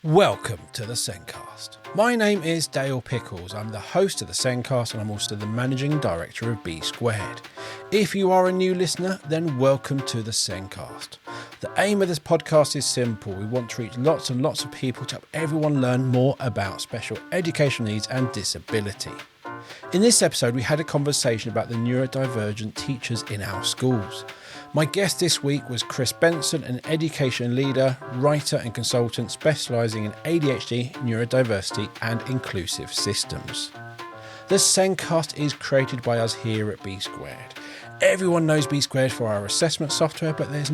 Welcome to the Sencast. My name is Dale Pickles. I'm the host of the Sencast and I'm also the managing director of B Squared. If you are a new listener, then welcome to the Sencast. The aim of this podcast is simple. We want to reach lots and lots of people to help everyone learn more about special educational needs and disability. In this episode, we had a conversation about the neurodivergent teachers in our schools. My guest this week was Chris Benson, an education leader, writer and consultant specialising in ADHD, neurodiversity and inclusive systems. The Sencast is created by us here at B Squared. Everyone knows B Squared for our assessment software, but this is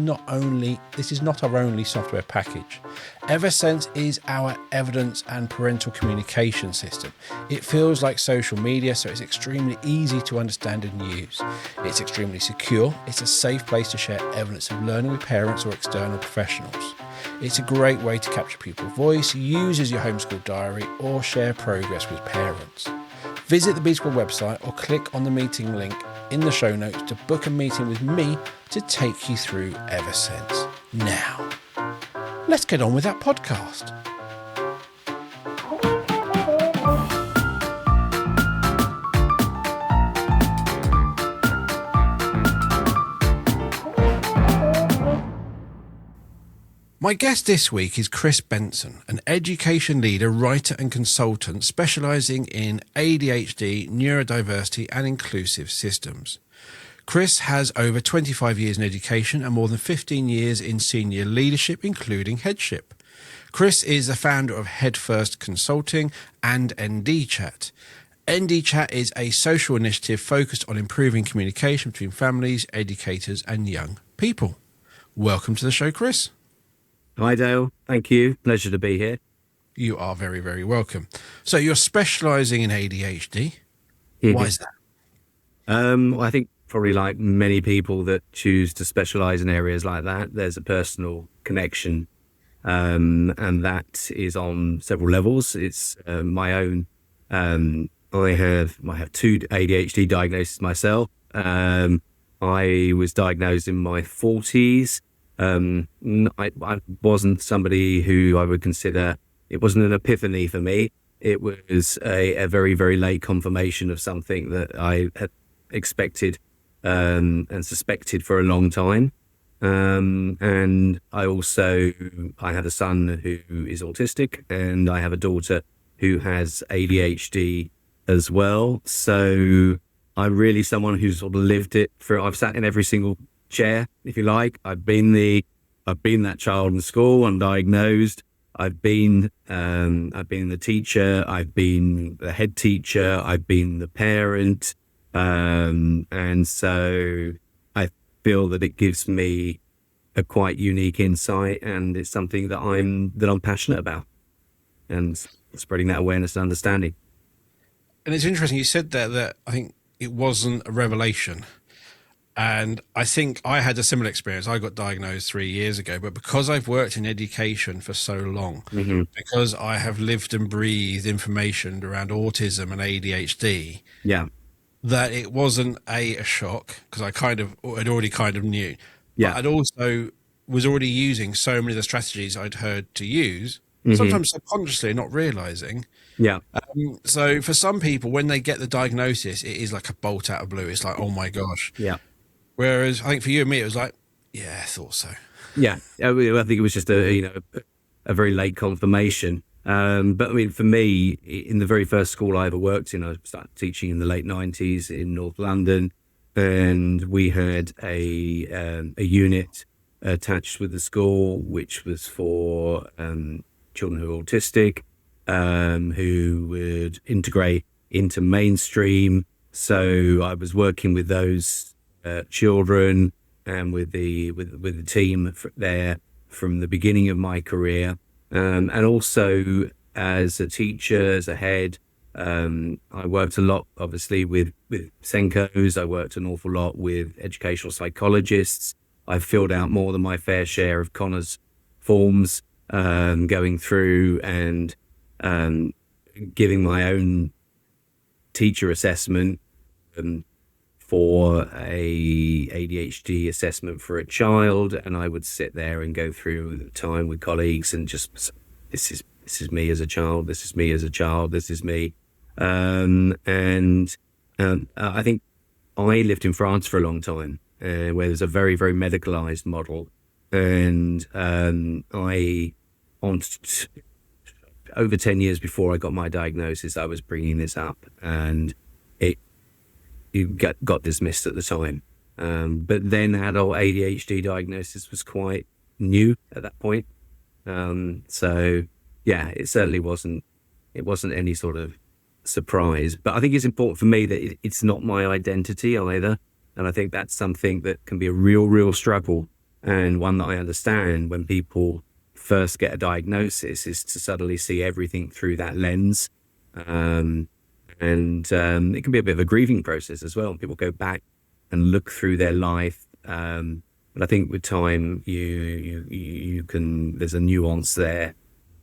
not our only software package. Eversense is our evidence and parental communication system. It feels like social media, so it's extremely easy to understand and use. It's extremely secure. It's a safe place to share evidence of learning with parents or external professionals. It's a great way to capture people's voice, use as your homeschool diary, or share progress with parents. Visit the B Squared website or click on the meeting link in the show notes to book a meeting with me to take you through Eversense. Now, let's get on with that podcast. My guest this week is Chris Benson, an education leader, writer and consultant specialising in ADHD, neurodiversity and inclusive systems. Chris has over 25 years in education and more than 15 years in senior leadership, including headship. Chris is the founder of Headfirst Consulting and ND Chat. ND Chat is a social initiative focused on improving communication between families, educators and young people. Welcome to the show, Chris. Hi, Dale. Thank you. Pleasure to be here. You are very, very welcome. So you're specialising in ADHD. Why is that? Well, I think probably like many people that choose to specialise in areas like that, there's a personal connection, and that is on several levels. It's my own. I have two ADHD diagnoses myself. I was diagnosed in my 40s. I wasn't somebody who I would consider, it wasn't an epiphany for me. It was a very, very late confirmation of something that I had expected and suspected for a long time. And I have a son who is autistic and I have a daughter who has ADHD as well. So I'm really someone who's sort of lived it I've sat in every single chair, if you like. I've been that child in school, undiagnosed. I've been the teacher. I've been the head teacher. I've been the parent, and so I feel that it gives me a quite unique insight, and it's something that I'm passionate about, and spreading that awareness and understanding. And it's interesting you said that I think it wasn't a revelation. And I think I had a similar experience. I got diagnosed 3 years ago, but because I've worked in education for so long, because I have lived and breathed information around autism and ADHD, that it wasn't a shock, because I had already knew. But I'd also was already using so many of the strategies I'd heard to use, sometimes subconsciously, not realizing. So for some people, when they get the diagnosis, it is like a bolt out of blue. It's like, oh my gosh. Whereas I think for you and me, it was like, yeah, I thought so. I think it was just a very late confirmation. But I mean, for me, in the very first school I ever worked in, I started teaching in the late 90s in North London, and we had a unit attached with the school, which was for children who are autistic, who would integrate into mainstream. So I was working with those children and with the team there from the beginning of my career, and also as a teacher, as a head. I worked a lot, obviously, with Senkos. I worked an awful lot with educational psychologists. I filled out more than my fair share of Connors forms, going through and giving my own teacher assessment for a ADHD assessment for a child, and I would sit there and go through the time with colleagues and just, this this is me as a child, this is me as a child, this is me. I think I lived in France for a long time, where there's a very, very medicalized model. And over 10 years before I got my diagnosis, I was bringing this up, and it got dismissed at the time. But then adult ADHD diagnosis was quite new at that point. So yeah, it certainly wasn't any sort of surprise. But I think it's important for me that it's not my identity either. And I think that's something that can be a real struggle, and one that I understand when people first get a diagnosis, is to suddenly see everything through that lens. And it can be a bit of a grieving process as well. People go back and look through their life. But I think with time, you can, there's a nuance there,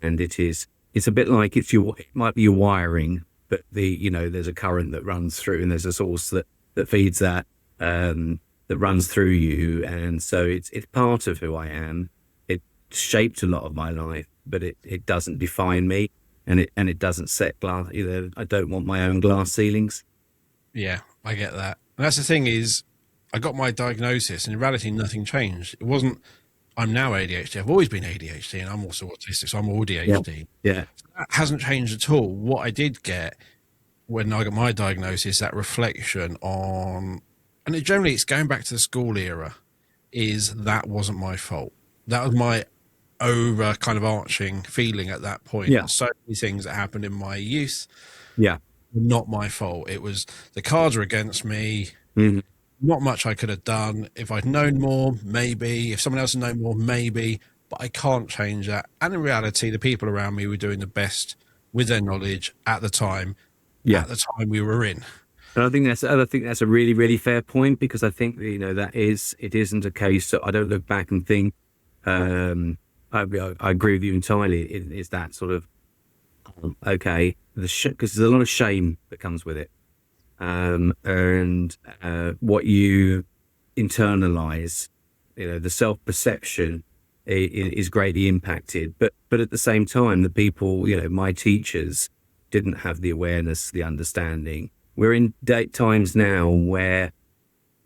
and it's a bit like it might be your wiring, but there's a current that runs through, and there's a source that feeds that runs through you. And so it's part of who I am. It shaped a lot of my life, but it doesn't define me, and it doesn't set glass either. I don't want my own glass ceilings. Yeah, I get that. And that's the thing is, I got my diagnosis, and in reality, nothing changed. It wasn't, I'm now ADHD. I've always been ADHD, and I'm also autistic, so I'm all ADHD. Yeah. That hasn't changed at all. What I did get when I got my diagnosis, that reflection on, and it's going back to the school era, is that wasn't my fault. That was my over kind of arching feeling at that point. Yeah. So many things that happened in my youth. Yeah. Not my fault. It was, the cards were against me. Mm-hmm. Not much I could have done. If I'd known more, maybe. If someone else had known more, maybe. But I can't change that. And in reality, the people around me were doing the best with their knowledge at the time. Yeah. At the time we were in. And I think that's a really, really fair point, because I think it isn't a case that I don't look back and think. I agree with you entirely. It is that sort of okay, because there's a lot of shame that comes with it. And what you internalize, the self-perception is greatly impacted. But at the same time, the people, my teachers didn't have the awareness, the understanding. We're in times now where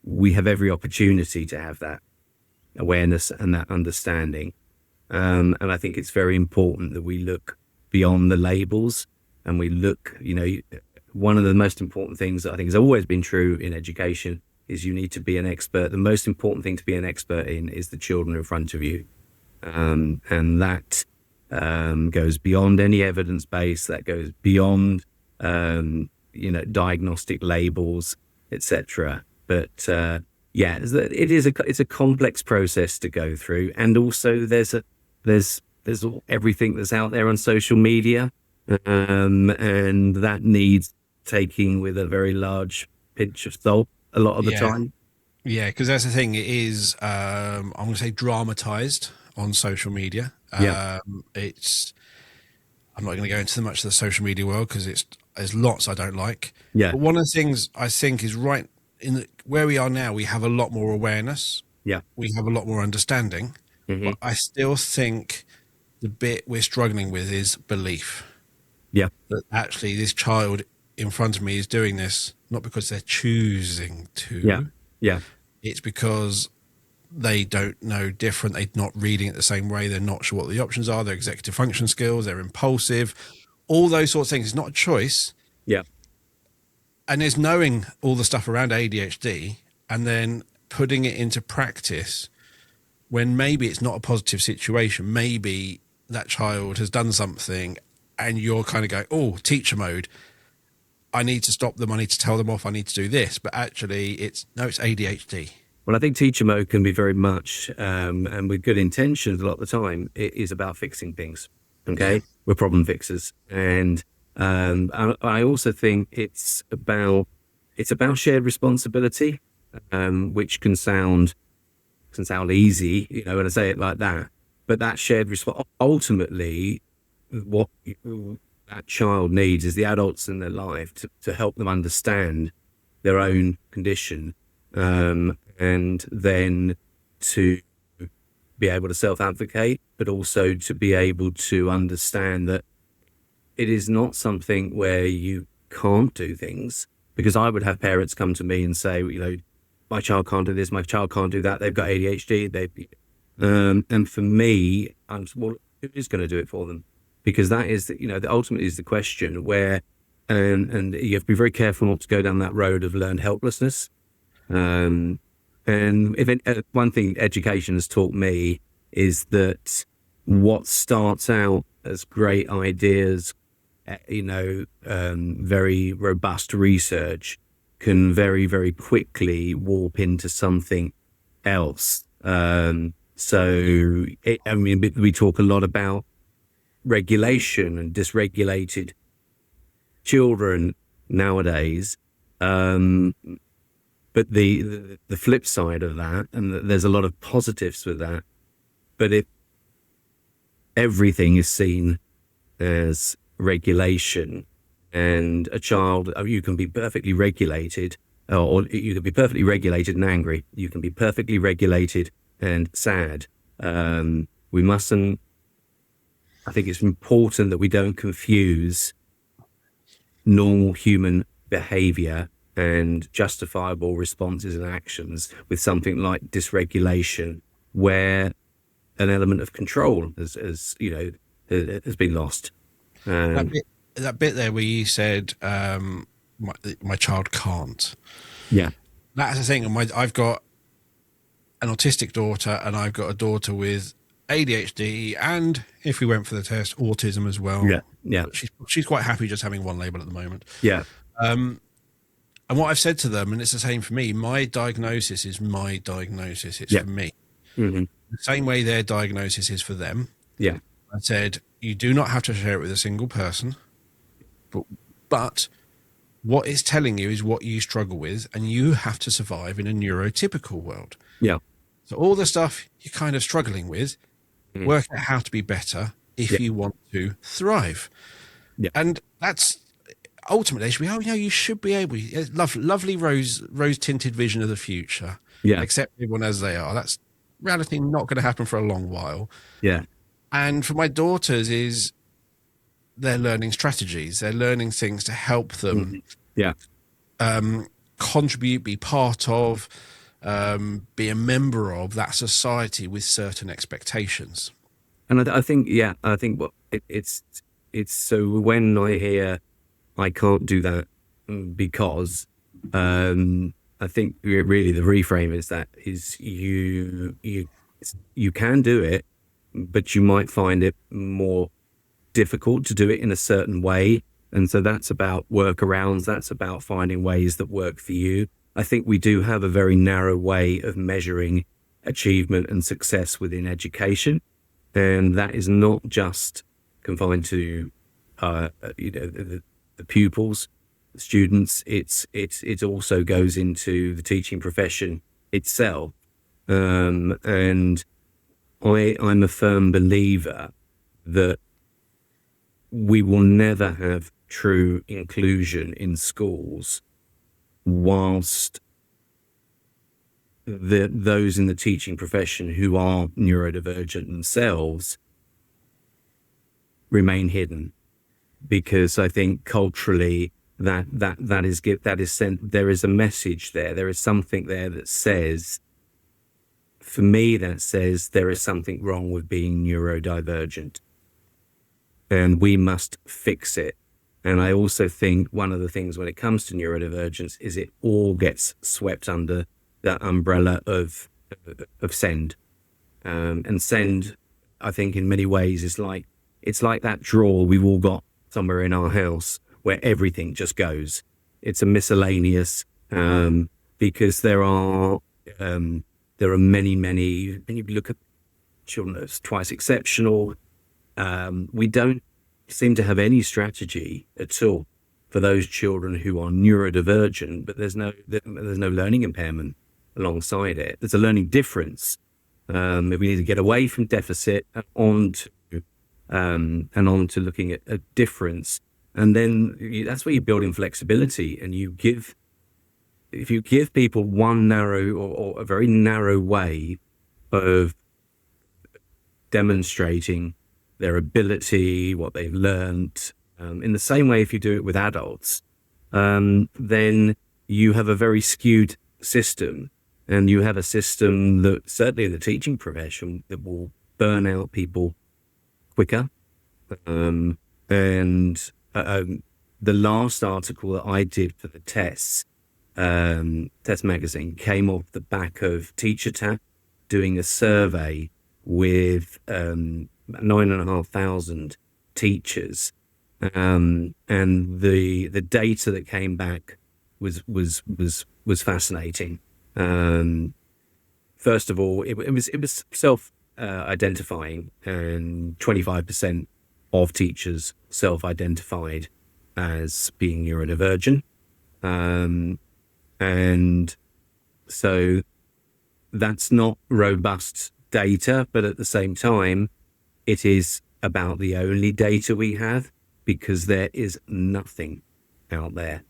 we have every opportunity to have that awareness and that understanding. And I think it's very important that we look beyond the labels, and we look, one of the most important things that I think has always been true in education is you need to be an expert. The most important thing to be an expert in is the children in front of you. And that goes beyond any evidence base, that goes beyond, diagnostic labels, etc. But it's a complex process to go through. And also there's everything that's out there on social media, and that needs taking with a very large pinch of salt a lot of the time. Yeah, because that's the thing. It is, I'm going to say, dramatized on social media. I'm not going to go into much of the social media world because there's lots I don't like. Yeah. But one of the things I think is right where we are now, we have a lot more awareness. Yeah. We have a lot more understanding. Mm-hmm. But I still think the bit we're struggling with is belief. Yeah. That actually this child in front of me is doing this not because they're choosing to. Yeah. Yeah. It's because they don't know different. They're not reading it the same way. They're not sure what the options are. Their executive function skills, they're impulsive, all those sorts of things. It's not a choice. Yeah. And there's knowing all the stuff around ADHD and then putting it into practice when maybe it's not a positive situation. Maybe that child has done something and you're kind of going, oh, teacher mode. I need to stop them. I need to tell them off. I need to do this. But actually it's ADHD. Well, I think teacher mode can be very much, and with good intentions a lot of the time, it is about fixing things. Okay. Yeah. We're problem fixers. And I also think it's about shared responsibility, which can sound easy, when I say it like that. But that shared ultimately, what that child needs is the adults in their life to help them understand their own condition, and then to be able to self-advocate, but also to be able to understand that it is not something where you can't do things. Because I would have parents come to me and say, my child can't do this, my child can't do that, they've got ADHD. And for me, who is going to do it for them? Because that is, ultimately is the question where, and you have to be very careful not to go down that road of learned helplessness. And one thing education has taught me is that what starts out as great ideas, very robust research can very, very quickly warp into something else. We talk a lot about regulation and dysregulated children nowadays. But the flip side of that, and there's a lot of positives with that, but if everything is seen as regulation, and a child, you can be perfectly regulated, or you can be perfectly regulated and angry. You can be perfectly regulated and sad. We mustn't, I think it's important that we don't confuse normal human behavior and justifiable responses and actions with something like dysregulation, where an element of control has been lost. That bit there where you said, my child can't. Yeah. That's the thing. I've got an autistic daughter, and I've got a daughter with ADHD, and if we went for the test, autism as well. Yeah. Yeah. She's quite happy just having one label at the moment. Yeah. And what I've said to them, and it's the same for me, my diagnosis is my diagnosis. It's for me. Mm-hmm. The same way their diagnosis is for them. Yeah. I said, you do not have to share it with a single person, but what it's telling you is what you struggle with, and you have to survive in a neurotypical world. Yeah. So all the stuff you're kind of struggling with, work out how to be better if you want to thrive. Yeah. And that's ultimately, you should be able, lovely rose tinted vision of the future. Yeah. Accept everyone as they are. That's reality not going to happen for a long while. Yeah. And for my daughters is they're learning strategies. They're learning things to help them contribute, be part of, be a member of that society with certain expectations. And I think it's so when I hear I can't do that because I think really the reframe is you can do it, but you might find it more difficult to do it in a certain way. And so that's about workarounds. That's about finding ways that work for you. I think we do have a very narrow way of measuring achievement and success within education. And that is not just confined to, the pupils, the students. It also goes into the teaching profession itself. And I'm a firm believer that we will never have true inclusion in schools whilst those in the teaching profession who are neurodivergent themselves remain hidden, because I think culturally that is sent. There is a message there. There is something there that says, for me, that says there is something wrong with being neurodivergent, and we must fix it. And I also think one of the things when it comes to neurodivergence is it all gets swept under that umbrella of SEND. And SEND, I think in many ways it's like that drawer we've all got somewhere in our house where everything just goes. It's a miscellaneous, because there are many, when you look at children that's twice exceptional, we don't seem to have any strategy at all for those children who are neurodivergent, but there's no learning impairment alongside it. There's a learning difference. We need to get away from deficit and on to looking at a difference. And then that's where you build in flexibility, and if you give people one narrow or a very narrow way of demonstrating their ability, what they've learned. In the same way, if you do it with adults, then you have a very skewed system, and you have a system that certainly in the teaching profession that will burn out people quicker. The last article that I did for the test magazine came off the back of Teacher Tap doing a survey with 9,500 teachers, and the data that came back was fascinating. First of all, it was self identifying, and 25% of teachers self-identified as being neurodivergent, and so that's not robust data, but at the same time, it is about the only data we have, because there is nothing out there.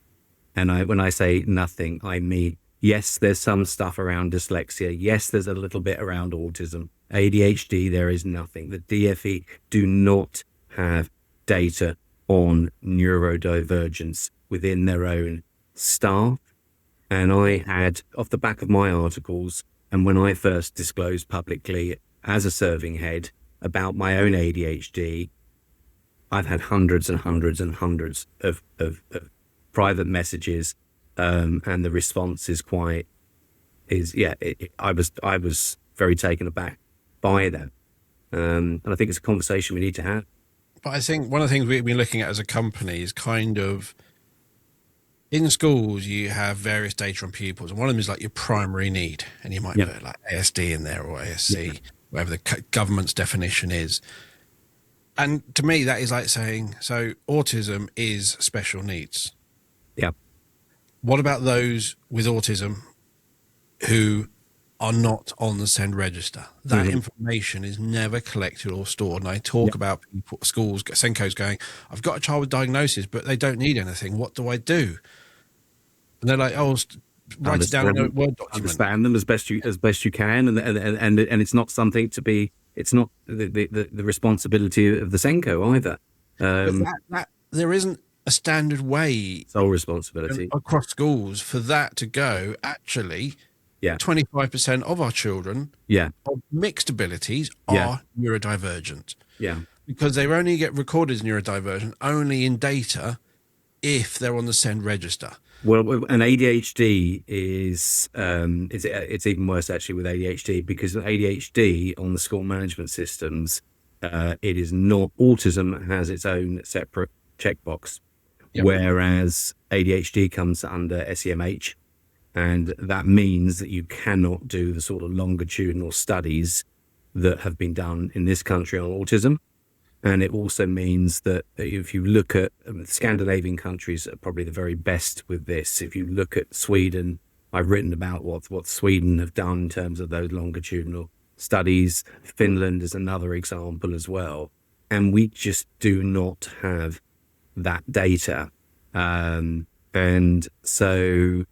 And when I say nothing, I mean, yes, there's some stuff around dyslexia. Yes, there's a little bit around autism. ADHD, there is nothing. The DFE do not have data on neurodivergence within their own staff. And I had, off the back of my articles, and when I first disclosed publicly as a serving head about my own ADHD, I've had hundreds and hundreds and hundreds of private messages, and the response is I was very taken aback by that, and I think it's a conversation we need to have. But I think one of the things we've been looking at as a company is kind of, in schools, you have various data on pupils, and one of them is like your primary need, and you might put like ASD in there or ASC, whatever the government's definition is. And to me, that is like saying, so autism is special needs. Yeah. What about those with autism who are not on the SEND register? That information is never collected or stored. And I talk about people, schools, Senko's going, I've got a child with diagnosis, but they don't need anything. What do I do? And they're like, oh, write it down in a Word document. Understand them as best you can, and it's not something to be. It's not the responsibility of the Senko either. But there isn't a standard way, sole responsibility across schools for that to go. Actually, 25% of our children of mixed abilities are neurodivergent. Yeah, because they only get recorded as neurodivergent only in data if they're on the SEND register. Well, an ADHD is it's even worse actually with ADHD, because ADHD on the school management systems, it is not. Autism has its own separate checkbox, whereas ADHD comes under SEMH, and that means that you cannot do the sort of longitudinal studies that have been done in this country on autism. And it also means that if you look at Scandinavian countries are probably the very best with this. If you look at Sweden, I've written about what Sweden have done in terms of those longitudinal studies. Finland is another example as well. And we just do not have that data. And so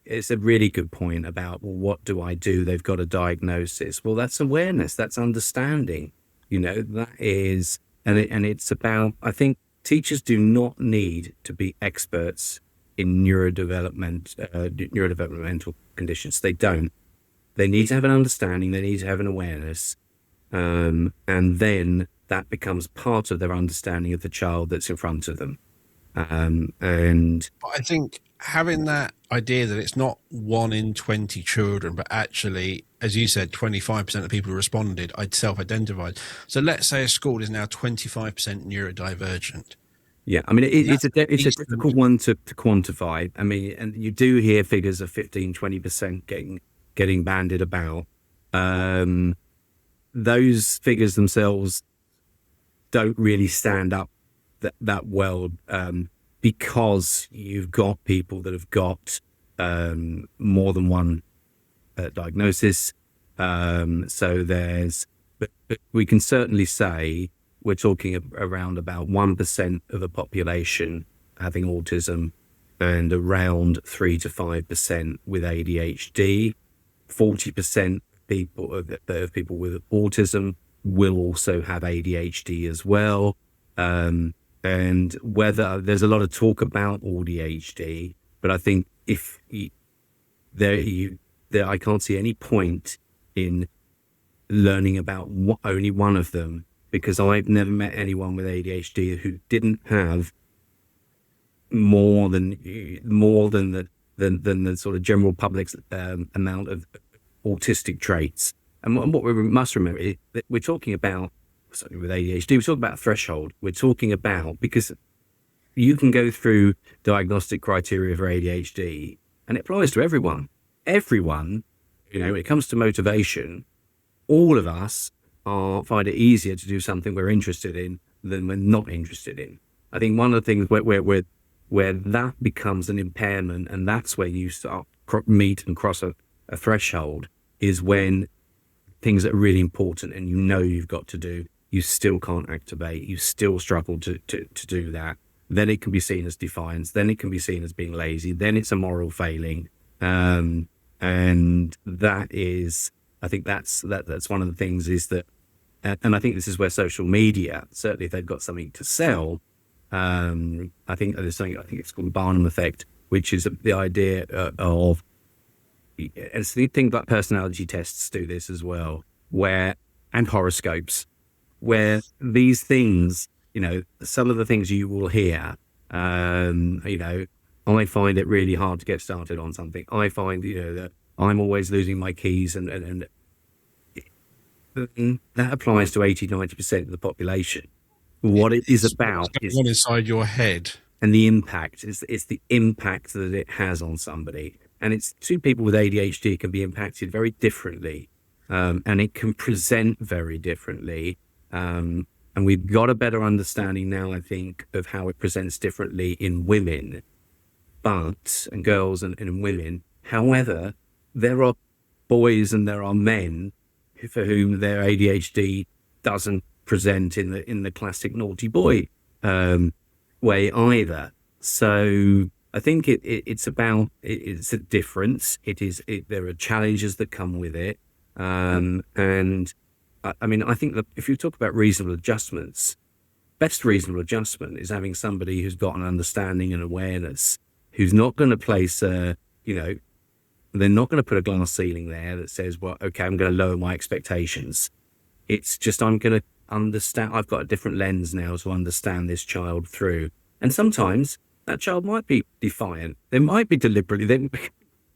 it's a really good point about, well, what do I do? They've got a diagnosis. Well, that's awareness. That's understanding. That is, and it's about, I think teachers do not need to be experts in neurodevelopmental conditions. They don't. They need to have an understanding. They need to have an awareness. And then that becomes part of their understanding of the child that's in front of them. But I think having that idea that it's not 1 in 20 children, but actually, as you said, 25% of people who responded, I'd self-identified. So let's say a school is now 25% neurodivergent. Yeah, I mean, it's a difficult one to quantify. I mean, and you do hear figures of 15, 20% getting bandied about. Those figures themselves don't really stand up that well, because you've got people that have got more than one diagnosis. So but we can certainly say we're talking around about 1% of the population having autism, and around 3 to 5% with ADHD. 40% of people with autism will also have ADHD as well. And whether there's a lot of talk about ADHD, but I think if I can't see any point in learning about only one of them, because I've never met anyone with ADHD who didn't have more than the sort of general public's amount of autistic traits. And what we must remember is that we're talking about, certainly with ADHD, we're talking about a threshold. We're talking about, because you can go through diagnostic criteria for ADHD, and it applies to everyone. Everyone, when it comes to motivation, all of us find it easier to do something we're interested in than we're not interested in. I think one of the things where that becomes an impairment, and that's where you start meet and cross a threshold, is when things that are really important and you've got to do, you still can't activate, you still struggle to do that. Then it can be seen as defiance, then it can be seen as being lazy, then it's a moral failing. And that is, I think that's one of the things is that, and I think this is where social media, certainly if they've got something to sell, I think there's something, I think it's called the Barnum effect, which is the idea of, and the thing about personality tests do this as well, and horoscopes, where these things, some of the things you will hear, I find it really hard to get started on something. I find, that I'm always losing my keys, and that applies to 80-90% of the population. What it is about is what inside your head, and the impact is the impact that it has on somebody. And it's two people with ADHD can be impacted very differently, and it can present very differently. And we've got a better understanding now, I think, of how it presents differently in women, and girls and women. However, there are boys and there are men for whom their ADHD doesn't present in the classic naughty boy way either. So I think it's a difference. There are challenges that come with it, and I think that if you talk about reasonable adjustments, best reasonable adjustment is having somebody who's got an understanding and awareness, who's not going to place they're not going to put a glass ceiling there that says, well, okay, I'm going to lower my expectations. It's just, I'm going to understand, I've got a different lens now to understand this child through. And sometimes that child might be defiant. They might be deliberately,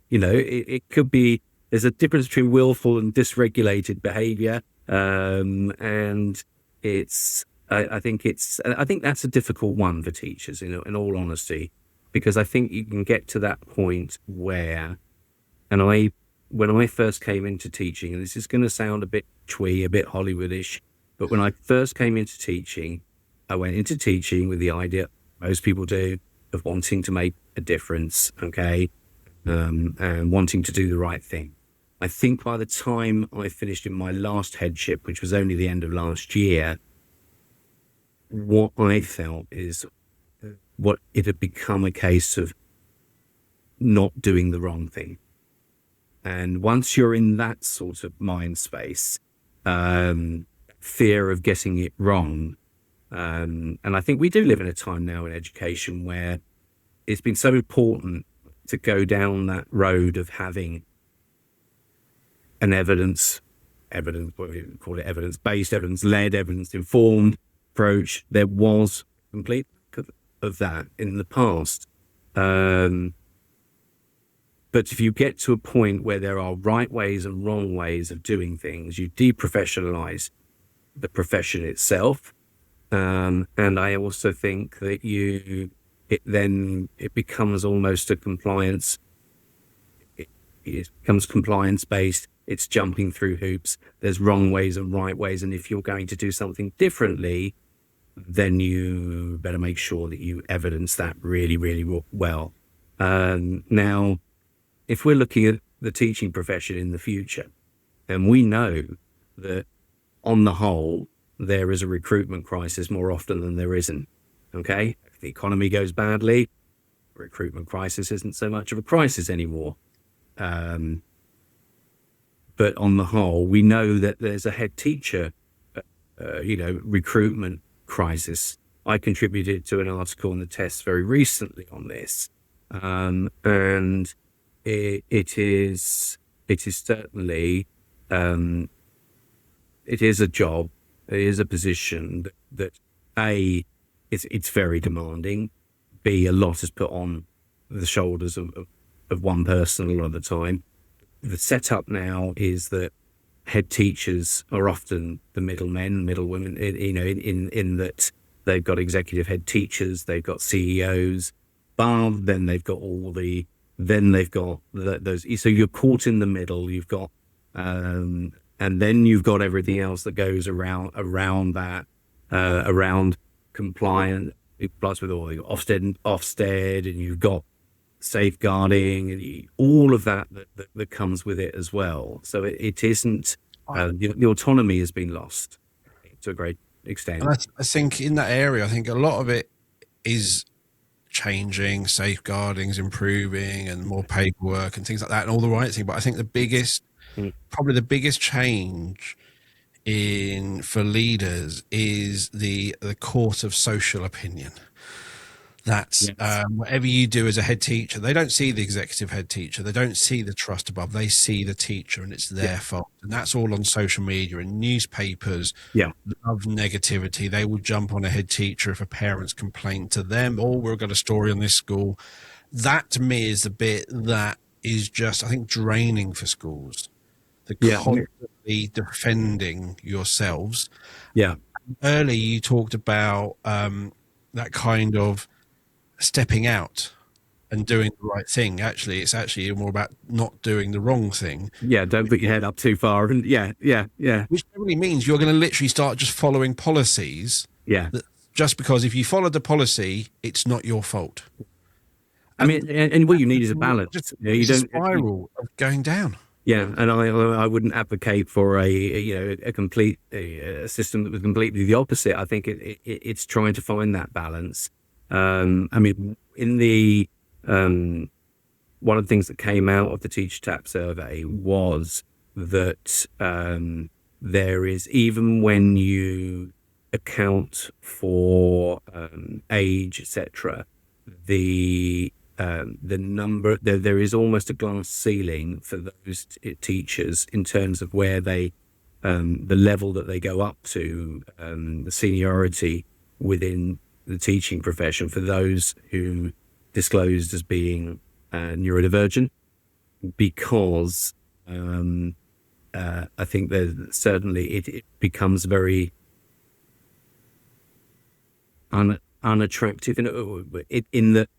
it could be, there's a difference between willful and dysregulated behavior. And I think that's a difficult one for teachers, in all honesty, because I think you can get to that point where, when I first came into teaching, and this is going to sound a bit twee, a bit Hollywoodish, but when I first came into teaching, I went into teaching with the idea, most people do, of wanting to make a difference, okay, and wanting to do the right thing. I think by the time I finished in my last headship, which was only the end of last year, what I felt is what it had become a case of not doing the wrong thing. And once you're in that sort of mind space, fear of getting it wrong, and I think we do live in a time now in education where it's been so important to go down that road of having an evidence, what we call it, evidence-based, evidence-led, evidence-informed approach. There was complete of that in the past. But if you get to a point where there are right ways and wrong ways of doing things, you deprofessionalize the profession itself. And I also think that it becomes almost a compliance. It becomes compliance-based. It's jumping through hoops. There's wrong ways and right ways. And if you're going to do something differently, then you better make sure that you evidence that really, really well. Now, if we're looking at the teaching profession in the future, and we know that on the whole, there is a recruitment crisis more often than there isn't, okay? If the economy goes badly, recruitment crisis isn't so much of a crisis anymore. But on the whole, we know that there's a head teacher recruitment crisis. I contributed to an article in the Test very recently on this, and it is certainly it is a job, it is a position that A, it's very demanding. B, a lot is put on the shoulders of one person a lot of the time. The setup now is that head teachers are often the middlemen, middlewomen, in that they've got executive head teachers, they've got CEOs, then they've got those. So you're caught in the middle. You've got, and then you've got everything else that goes around that, around compliance, plus with all the Ofsted, and you've got safeguarding and all of that comes with it as well. So it isn't, the autonomy has been lost to a great extent. And I think in that area, I think a lot of it is changing, safeguarding's improving, and more paperwork and things like that, and all the right thing. But I think probably the biggest change for leaders is the court of social opinion. That's whatever you do as a head teacher, they don't see the executive head teacher, they don't see the trust above, they see the teacher, and it's their fault. And that's all on social media and newspapers. Love negativity. They will jump on a head teacher if a parent's complained to them, we've got a story on this school. That to me is the bit that is just, I think, draining for schools. The constantly defending yourselves. Earlier you talked about that kind of stepping out and doing the right thing. Actually, it's actually more about not doing the wrong thing. Don't put your head up too far. And Which really means you're going to literally start just following policies. Just because if you followed the policy, it's not your fault. I mean, and what you need is a balance. You don't spiral of going down. And I wouldn't advocate for a complete system that was completely the opposite. I think it's trying to find that balance. I mean, in the one of the things that came out of the Teacher Tap survey was that there is, even when you account for age, etc., the number, there is almost a glass ceiling for those teachers in terms of where they, the level that they go up to, the seniority within the teaching profession for those who disclosed as being neurodivergent, because I think that certainly it becomes very unattractive in that.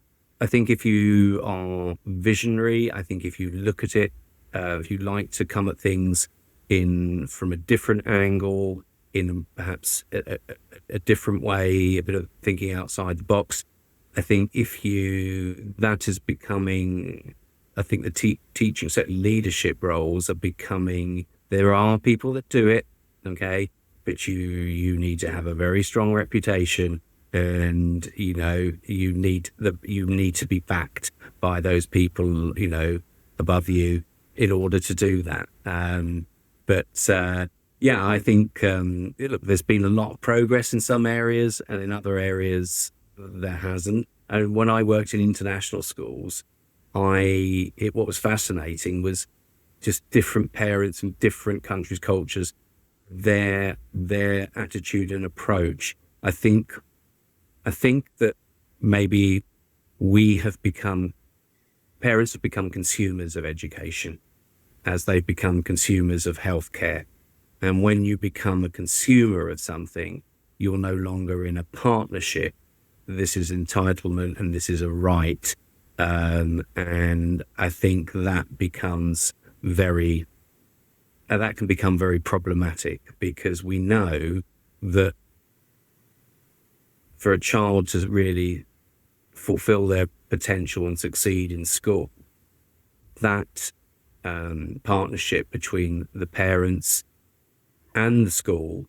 I think if you are visionary, I think if you look at it, if you like to come at things from a different angle, in perhaps a different way, a bit of thinking outside the box, I think that is becoming, I think the teaching, certain leadership roles are becoming, there are people that do it, okay, but you need to have a very strong reputation. And you need to be backed by those people above you in order to do that. I think look, there's been a lot of progress in some areas, and in other areas there hasn't. And when I worked in international schools, what was fascinating was just different parents in different countries, cultures, their attitude and approach. I think that maybe parents have become consumers of education as they've become consumers of healthcare. And when you become a consumer of something, you're no longer in a partnership. This is entitlement and this is a right. And I think that can become very problematic, because we know that for a child to really fulfill their potential and succeed in school, that partnership between the parents and the school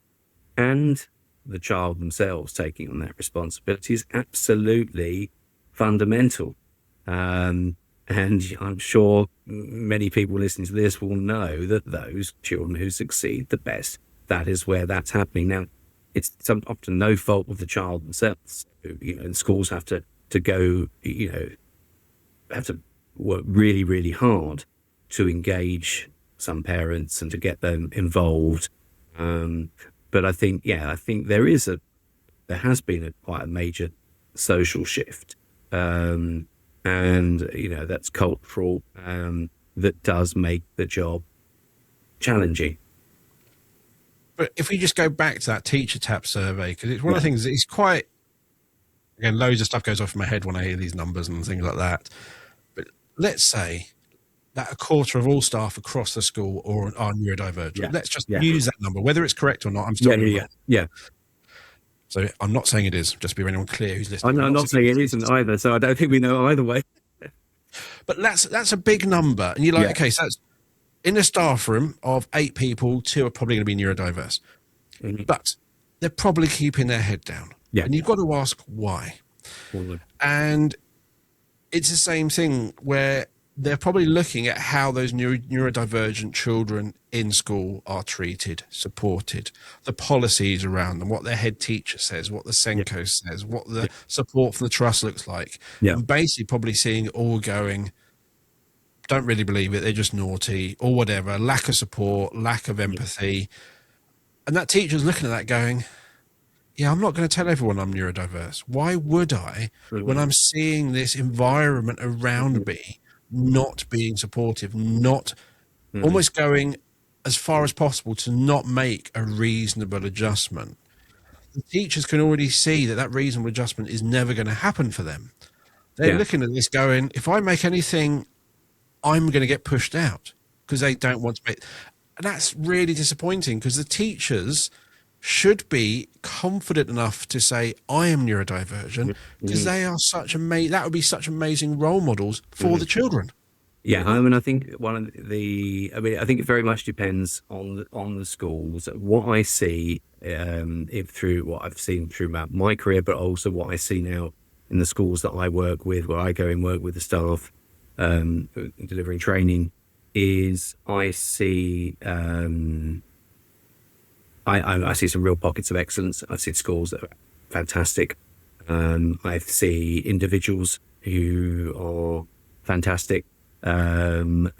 and the child themselves taking on that responsibility is absolutely fundamental. And I'm sure many people listening to this will know that those children who succeed the best, that is where that's happening. Now, often no fault of the child themselves. And schools have to go, have to work really, really hard to engage some parents and to get them involved. But I think there has been quite a major social shift, and that's cultural, that does make the job challenging. But if we just go back to that teacher tap survey, because it's one of the things that is quite, again, loads of stuff goes off in my head when I hear these numbers and things like that. But let's say that a quarter of all staff across the school are neurodivergent. Yeah. Let's just use that number, whether it's correct or not. I'm still Yeah. So I'm not saying it is, just to be anyone clear who's listening. I'm not saying it isn't either, so I don't think we know either way. But that's a big number. And you're like, okay, so that's in a staff room of 8 people, 2 are probably going to be neurodiverse. Mm-hmm. But they're probably keeping their head down. Yeah. And you've got to ask why. Mm-hmm. And it's the same thing where they're probably looking at how those neurodivergent children in school are treated, supported, the policies around them, what their head teacher says, what the Senko says, what the support from the trust looks like. Yeah. And basically probably seeing it all going, don't really believe it, they're just naughty or whatever, lack of support, lack of empathy. And that teacher's looking at that going, yeah, I'm not going to tell everyone I'm neurodiverse. Why would I when I'm seeing this environment around me not being supportive, not almost going as far as possible to not make a reasonable adjustment? The teachers can already see that reasonable adjustment is never going to happen for them. They're looking at this going, if I make anything, I'm going to get pushed out because they don't want to make. And that's really disappointing because the teachers should be confident enough to say, I am neurodivergent, because they are that would be such amazing role models for the children. Yeah, I mean, I think I think it very much depends on the schools. What I see through what I've seen through my career, but also what I see now in the schools that I work with, where I go and work with the staff, delivering training, is I see I see some real pockets of excellence. I see schools that are fantastic. I see individuals who are fantastic. And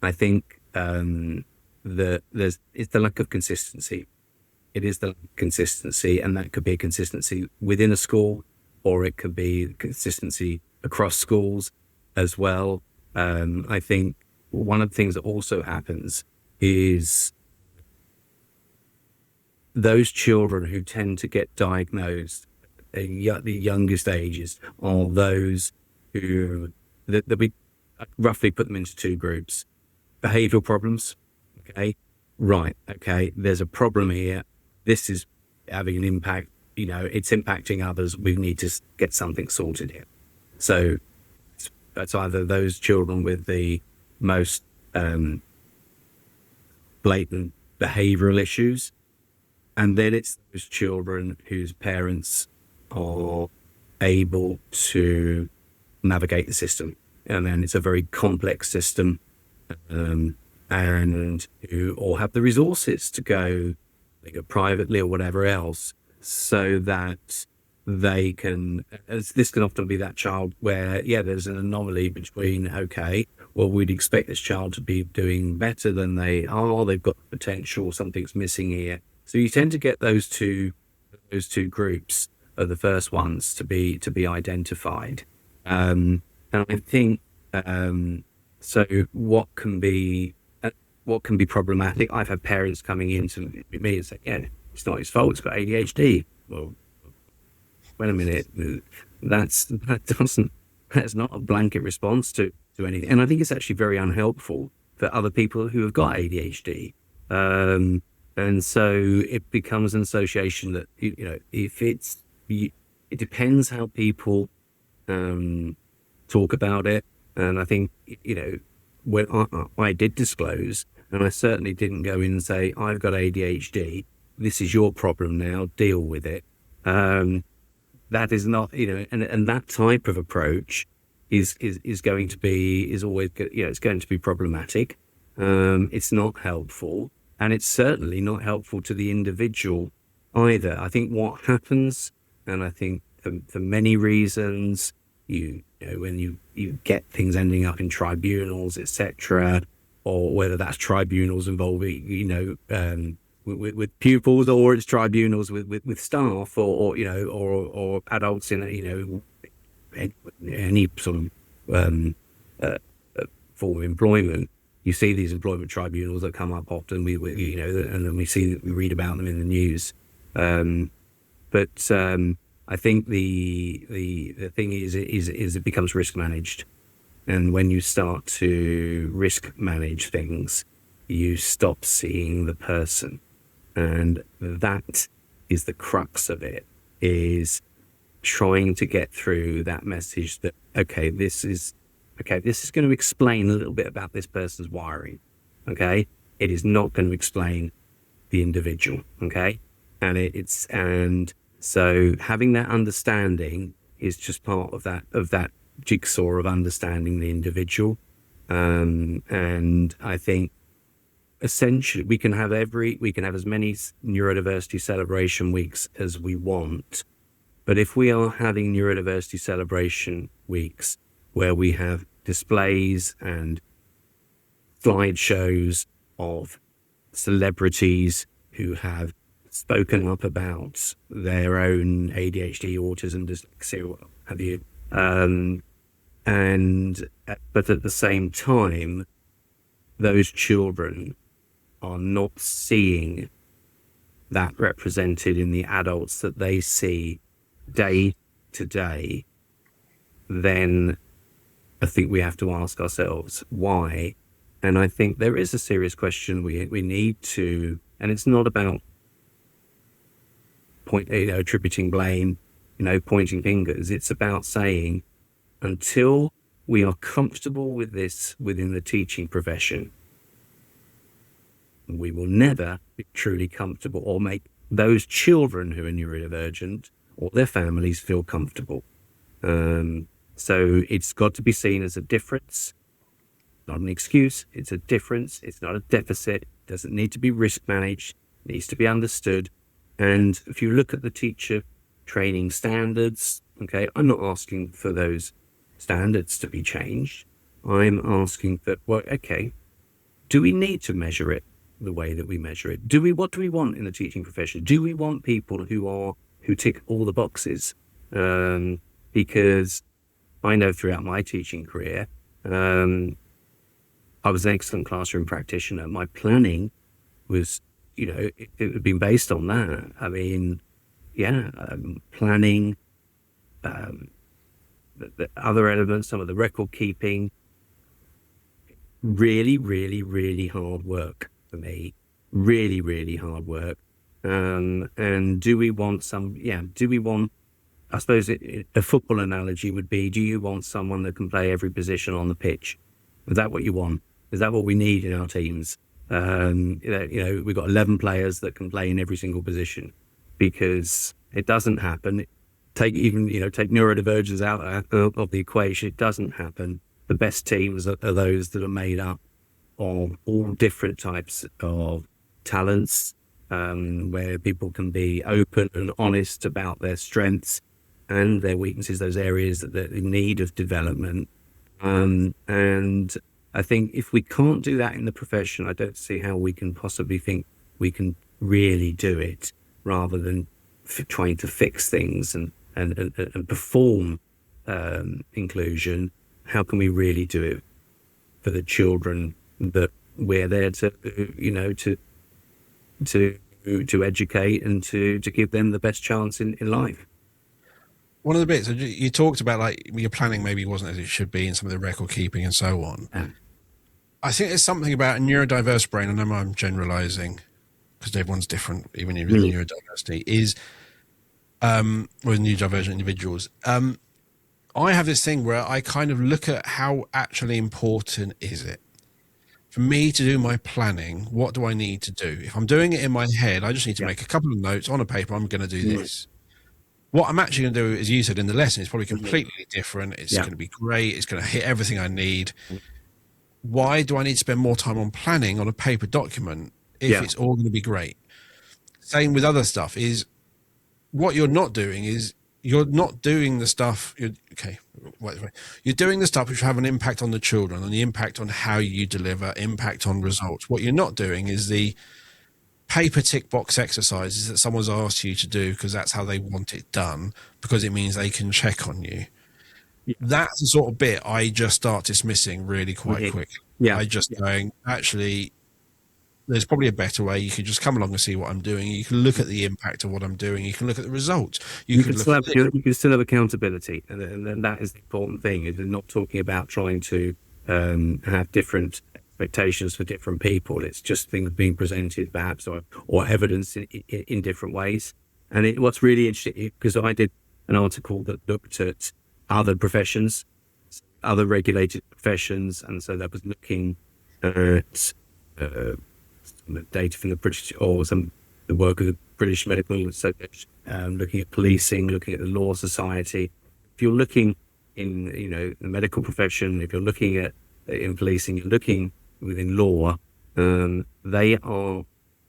I think that it's the lack of consistency. It is the consistency, and that could be a consistency within a school, or it could be consistency across schools as well. I think one of the things that also happens is those children who tend to get diagnosed at the youngest ages are those who that we roughly put them into 2 groups. Behavioural problems, there's a problem here, this is having an impact, it's impacting others, we need to get something sorted here. So that's either those children with the most blatant behavioural issues, and then it's those children whose parents are able to navigate the system. And then it's a very complex system, and who all have the resources to go privately or whatever else, so that they can, as this can often be that child where, there's an anomaly between, we'd expect this child to be doing better than they are, they've got potential, something's missing here. So you tend to get those two groups are the first ones to be identified. And I think so. What can be problematic? I've had parents coming in to me and say, it's not his fault, it's got ADHD. Well, wait a minute, that's not a blanket response to anything. And I think it's actually very unhelpful for other people who have got ADHD. And so it becomes an association that, if it depends how people talk about it. And I think, when I did disclose, and I certainly didn't go in and say, I've got ADHD, this is your problem now, deal with it. That is not, and that type of approach is going to be, is always, it's going to be problematic. It's not helpful, and it's certainly not helpful to the individual either. I think what happens, and I think for many reasons, when you get things ending up in tribunals, etc., or whether that's tribunals involving, with pupils, or it's tribunals with staff, or adults in, any sort of form of employment. You see these employment tribunals that come up often. And then we read about them in the news. But I think the thing is it becomes risk managed, and when you start to risk manage things, you stop seeing the person, and that is the crux of it. Is trying to get through that message that this is going to explain a little bit about this person's wiring. Okay, it is not going to explain the individual. Okay, and so having that understanding is just part of that jigsaw of understanding the individual. And I think essentially we can have as many neurodiversity celebration weeks as we want, but if we are having neurodiversity celebration weeks where we have displays and slideshows of celebrities who have spoken up about their own ADHD, autism, dyslexia, what have you, but at the same time, those children are not seeing that represented in the adults that they see day to day, then I think we have to ask ourselves why. And I think there is a serious question we need to, and it's not about attributing blame, pointing fingers. It's about saying, until we are comfortable with this within the teaching profession, we will never be truly comfortable or make those children who are neurodivergent or their families feel comfortable. So it's got to be seen as a difference, not an excuse. It's a difference. It's not a deficit. It doesn't need to be risk managed. It needs to be understood. And if you look at the teacher training standards, okay, I'm not asking for those standards to be changed. I'm asking that, do we need to measure it the way that we measure it? What do we want in the teaching profession? Do we want people who tick all the boxes? Because I know throughout my teaching career, I was an excellent classroom practitioner. My planning was, it had been based on that. I mean, planning, the other elements, some of the record keeping, really, really, really hard work for me. Really, really hard work. And do we want I suppose a football analogy would be, do you want someone that can play every position on the pitch? Is that what you want? Is that what we need in our teams? We've got 11 players that can play in every single position, because it doesn't happen. Take neurodivergence out of the equation. It doesn't happen. The best teams are those that are made up of all different types of talents, where people can be open and honest about their strengths and their weaknesses, those areas that they're in need of development. And I think if we can't do that in the profession, I don't see how we can possibly think we can really do it, rather than trying to fix things and perform inclusion. How can we really do it for the children that we're there to educate and to give them the best chance in life? One of the bits you talked about, like your planning maybe wasn't as it should be, and some of the record keeping and so on. I think there's something about a neurodiverse brain, and I know I'm generalizing because everyone's different, even with neurodiversity, is with neurodivergent individuals. I have this thing where I kind of look at how actually important is it for me to do my planning. What do I need to do? If I'm doing it in my head, I just need to make a couple of notes on a paper. I'm going to do this. What I'm actually going to do, as you said in the lesson, is probably completely different. It's going to be great. It's going to hit everything I need. Why do I need to spend more time on planning on a paper document if it's all going to be great? same with other stuff. Is what you're not doing is you're not doing the stuff. Wait. You're doing the stuff which have an impact on the children, and the impact on how you deliver, impact on results. What you're not doing is the paper tick box exercises that someone's asked you to do because that's how they want it done, because it means they can check on you. Yeah. That's the sort of bit I just start dismissing really quite quick. I just going, actually, there's probably a better way. You could just come along and see what I'm doing. You can look at the impact of what I'm doing. You can look at the results. You can still have accountability, and that is the important thing. Is not talking about trying to have different expectations for different people. It's just things being presented, perhaps, or evidence in different ways. And what's really interesting, because I did an article that looked at other professions, other regulated professions, and so that was looking at data from the British, or the work of the British Medical Association, looking at policing, looking at the Law Society. If you're looking in, the medical profession, if you're looking at in policing, you're looking within law, they are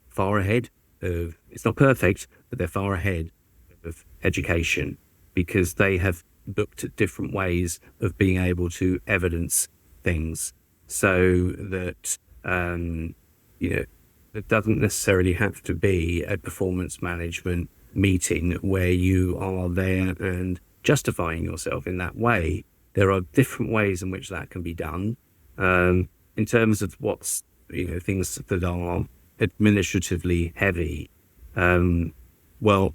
far ahead of, it's not perfect, but they're far ahead of education, because they have looked at different ways of being able to evidence things, so that, it doesn't necessarily have to be a performance management meeting where you are there and justifying yourself in that way. There are different ways in which that can be done. In terms of what's, things that are administratively heavy, well,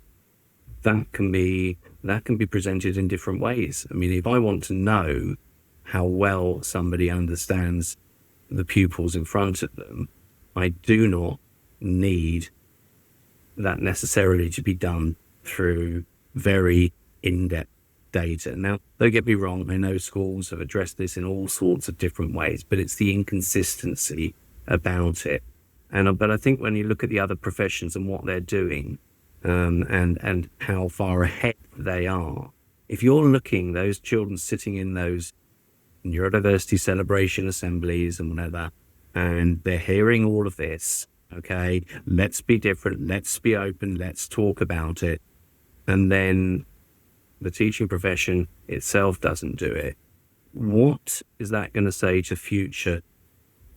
that can be presented in different ways. I mean, if I want to know how well somebody understands the pupils in front of them, I do not need that necessarily to be done through very in-depth data. Now, don't get me wrong, I know schools have addressed this in all sorts of different ways, but it's the inconsistency about it. But I think when you look at the other professions and what they're doing, and how far ahead they are, if you're looking, those children sitting in those neurodiversity celebration assemblies and whatever, and they're hearing all of this, okay, let's be different, let's be open, let's talk about it, and then the teaching profession itself doesn't do it, what is that going to say to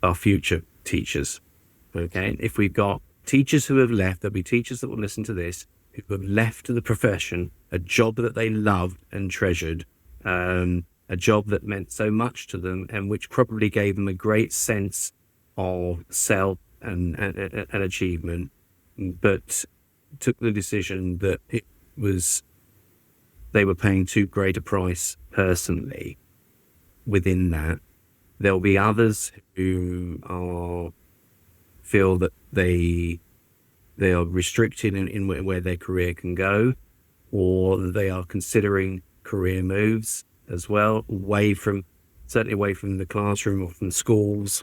our future teachers? Okay, if we've got teachers who have left, there'll be teachers that will listen to this, who have left the profession, a job that they loved and treasured, a job that meant so much to them, and which probably gave them a great sense of self and achievement, but took the decision that they were paying too great a price personally within that. There'll be others who feel that they are restricted in where their career can go, or they are considering career moves as well, certainly away from the classroom or from schools.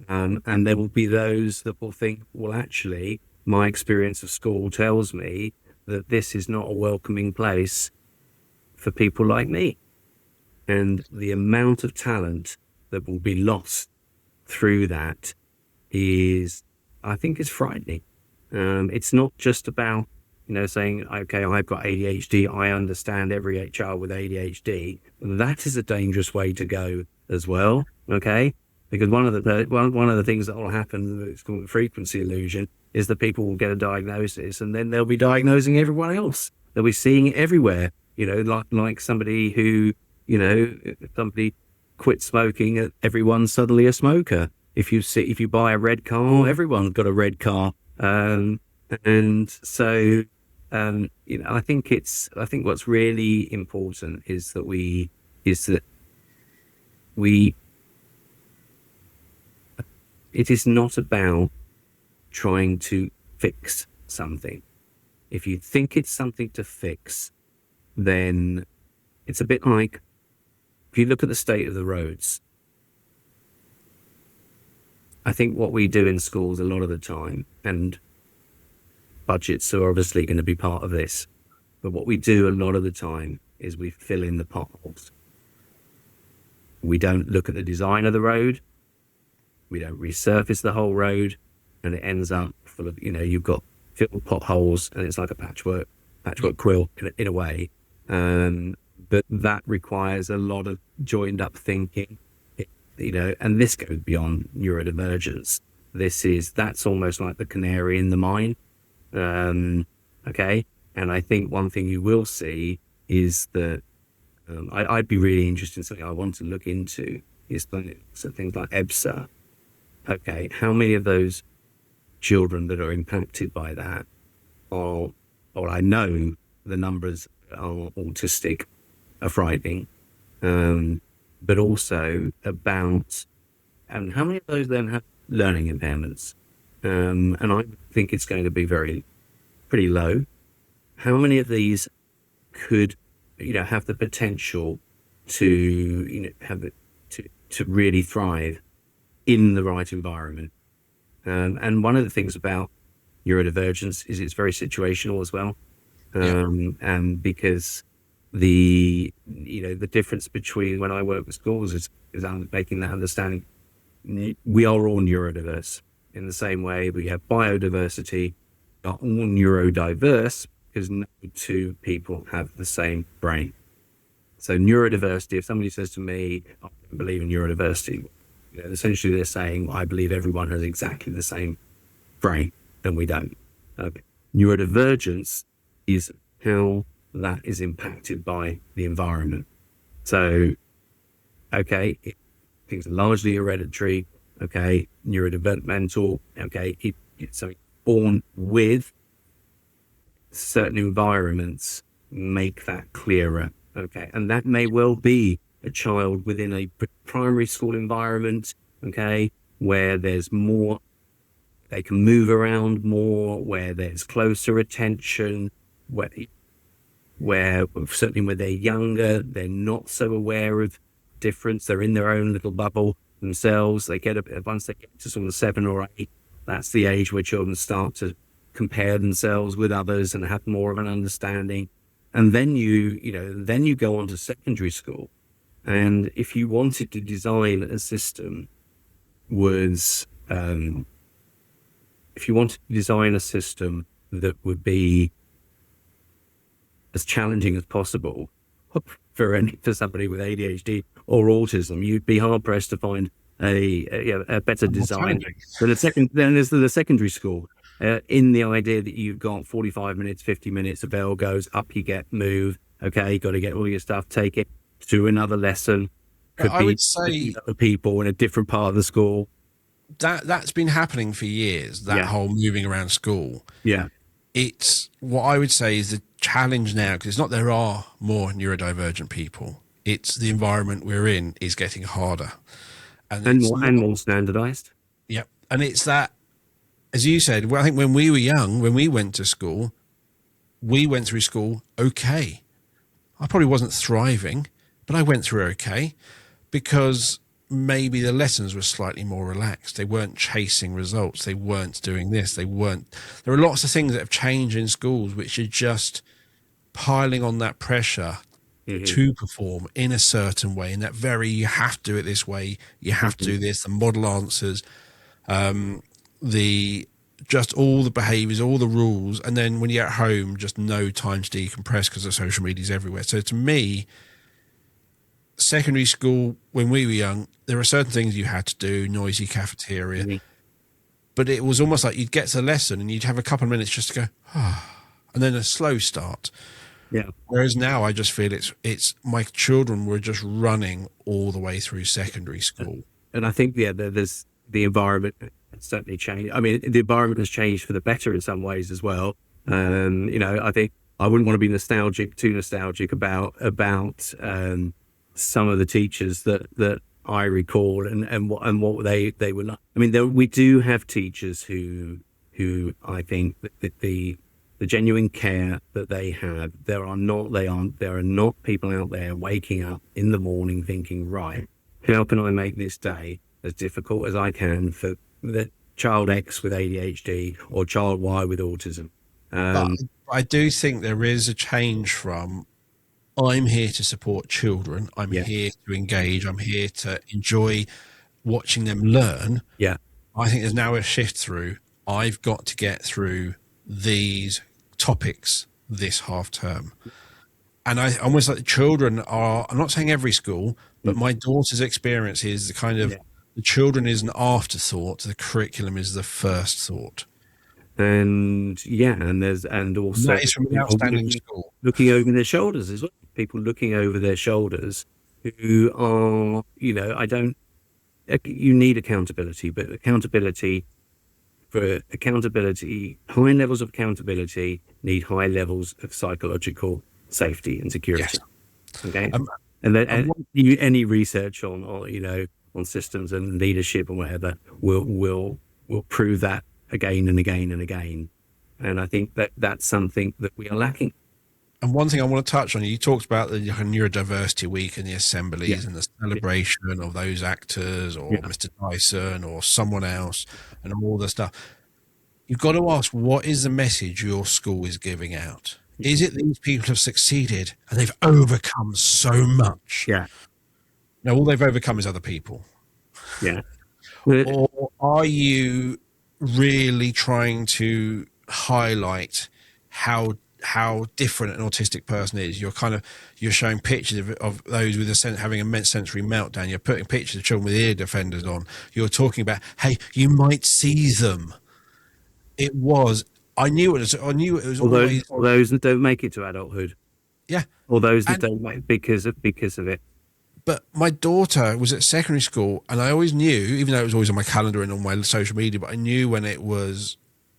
And there will be those that will think, well, actually, my experience of school tells me that this is not a welcoming place for people like me. And the amount of talent that will be lost through that I think is frightening. It's not just about, saying, okay, I've got ADHD, I understand every child with ADHD. That is a dangerous way to go as well, okay? Because one of the things that will happen, it's called the frequency illusion, is that people will get a diagnosis and then they'll be diagnosing everyone else. They'll be seeing it everywhere, like somebody who, somebody quit smoking, everyone's suddenly a smoker. If you buy a red car, everyone's got a red car. And so, I think what's really important is that we it is not about trying to fix something. If you think it's something to fix, then it's a bit like, if you look at the state of the roads, I think what we do in schools a lot of the time, and budgets are obviously going to be part of this, but what we do a lot of the time is we fill in the potholes. We don't look at the design of the road. We don't resurface the whole road, and it ends up full of, you've got filled potholes, and it's like a patchwork quilt in a way. But that requires a lot of joined up thinking, and this goes beyond neurodivergence. That's almost like the canary in the mine. Okay. And I think one thing you will see is that I'd be really interested in something I want to look into is things like EBSA. Okay. How many of those children that are impacted by that are, or I know the numbers are autistic, are frightening, but also about, and how many of those then have learning impairments? And I think it's going to be pretty low. How many of these could, have the potential to, to really thrive in the right environment? And one of the things about neurodivergence is it's very situational as well. And because the difference between when I work with schools is I'm making that understanding. We are all neurodiverse in the same way we have biodiversity, are all neurodiverse because no two people have the same brain. So neurodiversity, if somebody says to me, I don't believe in neurodiversity, essentially they're saying, I believe everyone has exactly the same brain, and we don't. Okay. Neurodivergence is how that is impacted by the environment. So, okay, things are largely hereditary, okay, neurodevelopmental, okay, it's born with certain environments make that clearer, okay, and that may well be a child within a primary school environment, okay, where there's more, they can move around more, where there's closer attention, where certainly when they're younger, they're not so aware of difference. They're in their own little bubble themselves. Once they get to sort of 7 or 8, that's the age where children start to compare themselves with others and have more of an understanding. And then you go on to secondary school. And if you wanted to design a system that would be as challenging as possible for somebody with ADHD or autism, you'd be hard pressed to find a better design than the secondary school. In the idea that you've got 45 minutes, 50 minutes, a bell goes up, you get move. Okay, you got to get all your stuff, take it to another lesson. I would say other people in a different part of the school. That's been happening for years. That whole moving around school. Yeah. It's what I would say is the challenge now, because it's not there are more neurodivergent people. It's the environment we're in is getting harder. And more standardized. Yep. And it's that, as you said, I think when we were young, when we went to school, we went through school okay. I probably wasn't thriving, but I went through okay because maybe the lessons were slightly more relaxed. They weren't chasing results. They weren't doing this. There are lots of things that have changed in schools which are just piling on that pressure to perform in a certain way, in that you have to do it this way, you have to do this, the model answers, just all the behaviors, all the rules, and then when you're at home, just no time to decompress because the social media's everywhere. So to me, secondary school, when we were young, there are certain things you had to do, noisy cafeteria, but it was almost like you'd get to the lesson and you'd have a couple of minutes just to go, and then a slow start. Yeah. Whereas now I just feel it's my children were just running all the way through secondary school. And I think, there's the environment has certainly changed. I mean, the environment has changed for the better in some ways as well. I think I wouldn't want to be too nostalgic about some of the teachers that I recall and what they were like. I mean, we do have teachers who I think that the genuine care that they have, there are not people out there waking up in the morning thinking, right, how can I make this day as difficult as I can for the child X with ADHD or child Y with autism? But I do think there is a change from I'm here to support children. I'm here to engage. I'm here to enjoy watching them learn. Yeah. I think there's now a shift through. I've got to get through these topics this half term. And I almost like the children are, I'm not saying every school, but my daughter's experience is the kind of, the children is an afterthought, the curriculum is the first thought. And also that is from an outstanding school. Looking over their shoulders as well. People looking over their shoulders who are, you need accountability, but high levels of accountability need high levels of psychological safety and security. Yes. Okay. Any research on systems and leadership and whatever will prove that again and again and again. And I think that's something that we are lacking. And one thing I want to touch on, you talked about the Neurodiversity Week and the assemblies and the celebration of those actors or Mr. Tyson or someone else and all the stuff. You've got to ask, what is the message your school is giving out? Is it these people have succeeded and they've overcome so much? Yeah. Now, all they've overcome is other people. Yeah. Or are you really trying to highlight how different an autistic person is? You're showing pictures of those with having a sensory meltdown. You're putting pictures of children with ear defenders on. You're talking about, hey, you might see them. I knew it was all those that don't make it to adulthood. Yeah. Or those that don't make because of it. But my daughter was at secondary school, and I always knew, even though it was always on my calendar and on my social media, but I knew when it was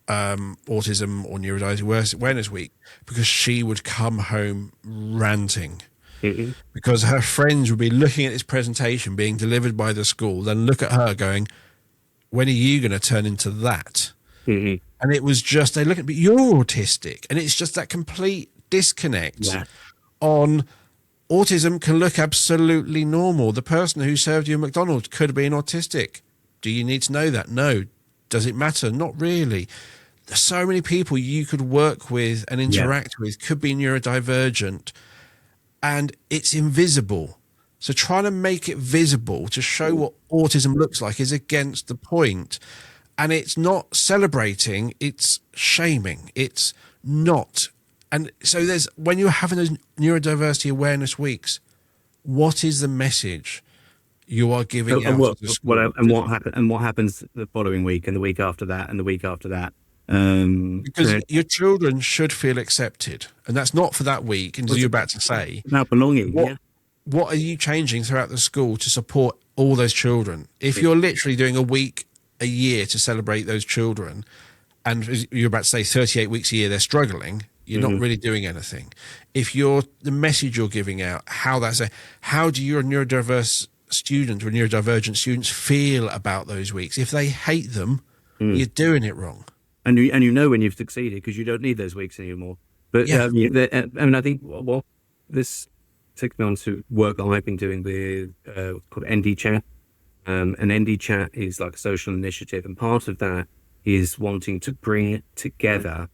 Autism or Neurodivergent Awareness Week, because she would come home ranting. Mm-hmm. Because her friends would be looking at this presentation being delivered by the school, then look at her going, when are you going to turn into that? Mm-hmm. And it was just, they look at me, you're autistic. And it's just that complete disconnect on autism can look absolutely normal. The person who served you at McDonald's could have been autistic. Do you need to know that? No. Does it matter? Not really. There's so many people you could work with and interact with could be neurodivergent, and it's invisible. So trying to make it visible to show what autism looks like is against the point. And it's not celebrating, it's shaming. It's not. And so when you're having those neurodiversity awareness weeks, what is the message you are giving out to the school? What happens the following week and the week after that and the week after that? Because your children should feel accepted. And that's not for that week, and as you're about to say. About belonging, What are you changing throughout the school to support all those children? If you're literally doing a week a year to celebrate those children, and as you're about to say 38 weeks a year they're struggling, you're not really doing anything. If the message you're giving out, how do your neurodiverse students or neurodivergent students feel about those weeks? If they hate them, you're doing it wrong. And you know when you've succeeded because you don't need those weeks anymore. But I think this takes me on to work that I've been doing with called ND Chat. And ND Chat is like a social initiative, and part of that is wanting to bring it together.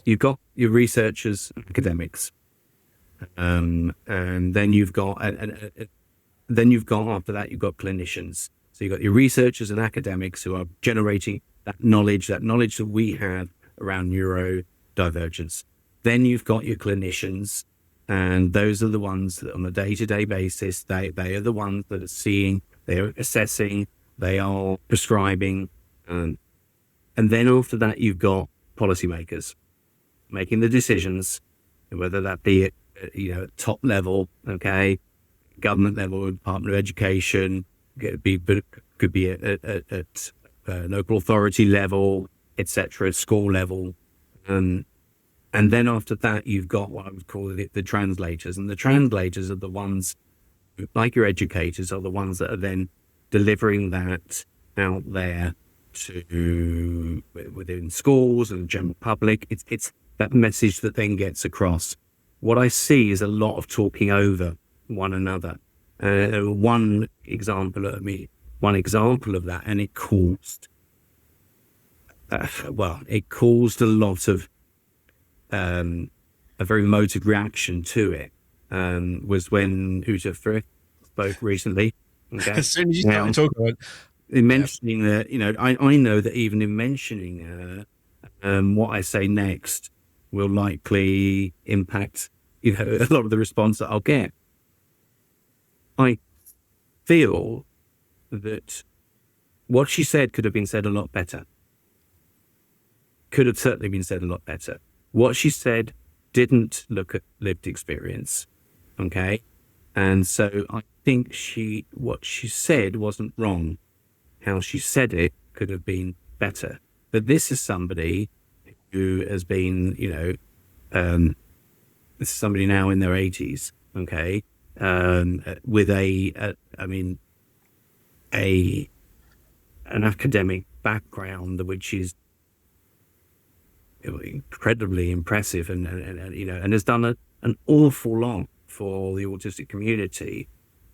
You've got your researchers, academics, and then you've got after that you've got clinicians. So you've got your researchers and academics who are generating that knowledge that we have around neurodivergence. Then you've got your clinicians, and those are the ones that on a day-to-day basis, they are the ones that are seeing, they are assessing, they are prescribing. And then after that, you've got policymakers making the decisions, whether that be at top level, government level, Department of Education, could be at local authority level, etc., school level. And then after that, you've got what I would call the translators. And the translators are the ones, like your educators, are the ones that are then delivering that out there to within schools and the general public. It's that message that then gets across. What I see is a lot of talking over one another. One example of that, and it caused a lot of a very emotive reaction to it. Was when Uta Frith spoke recently. Okay? As soon as you started talking about in mentioning that, I know that even in mentioning her, what I say next will likely impact, a lot of the response that I'll get. I feel that what she said could have been said a lot better. Could have certainly been said a lot better. What she said didn't look at lived experience. Okay. And so I think what she said wasn't wrong. How she said it could have been better. But this is somebody who has been, this is somebody now in their 80s, okay, with an academic background which is incredibly impressive, and has done an awful lot for the autistic community,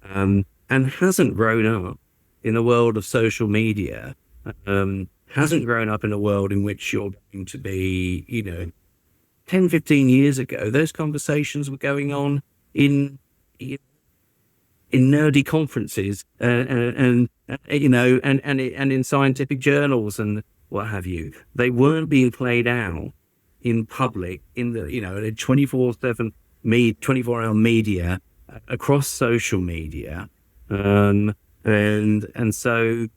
and hasn't grown up in the world of social media, hasn't grown up in a world in which you're going to be, 10, 15 years ago, those conversations were going on in nerdy conferences, and in scientific journals and what have you. They weren't being played out in public in the 24/7 24-hour media across social media, and so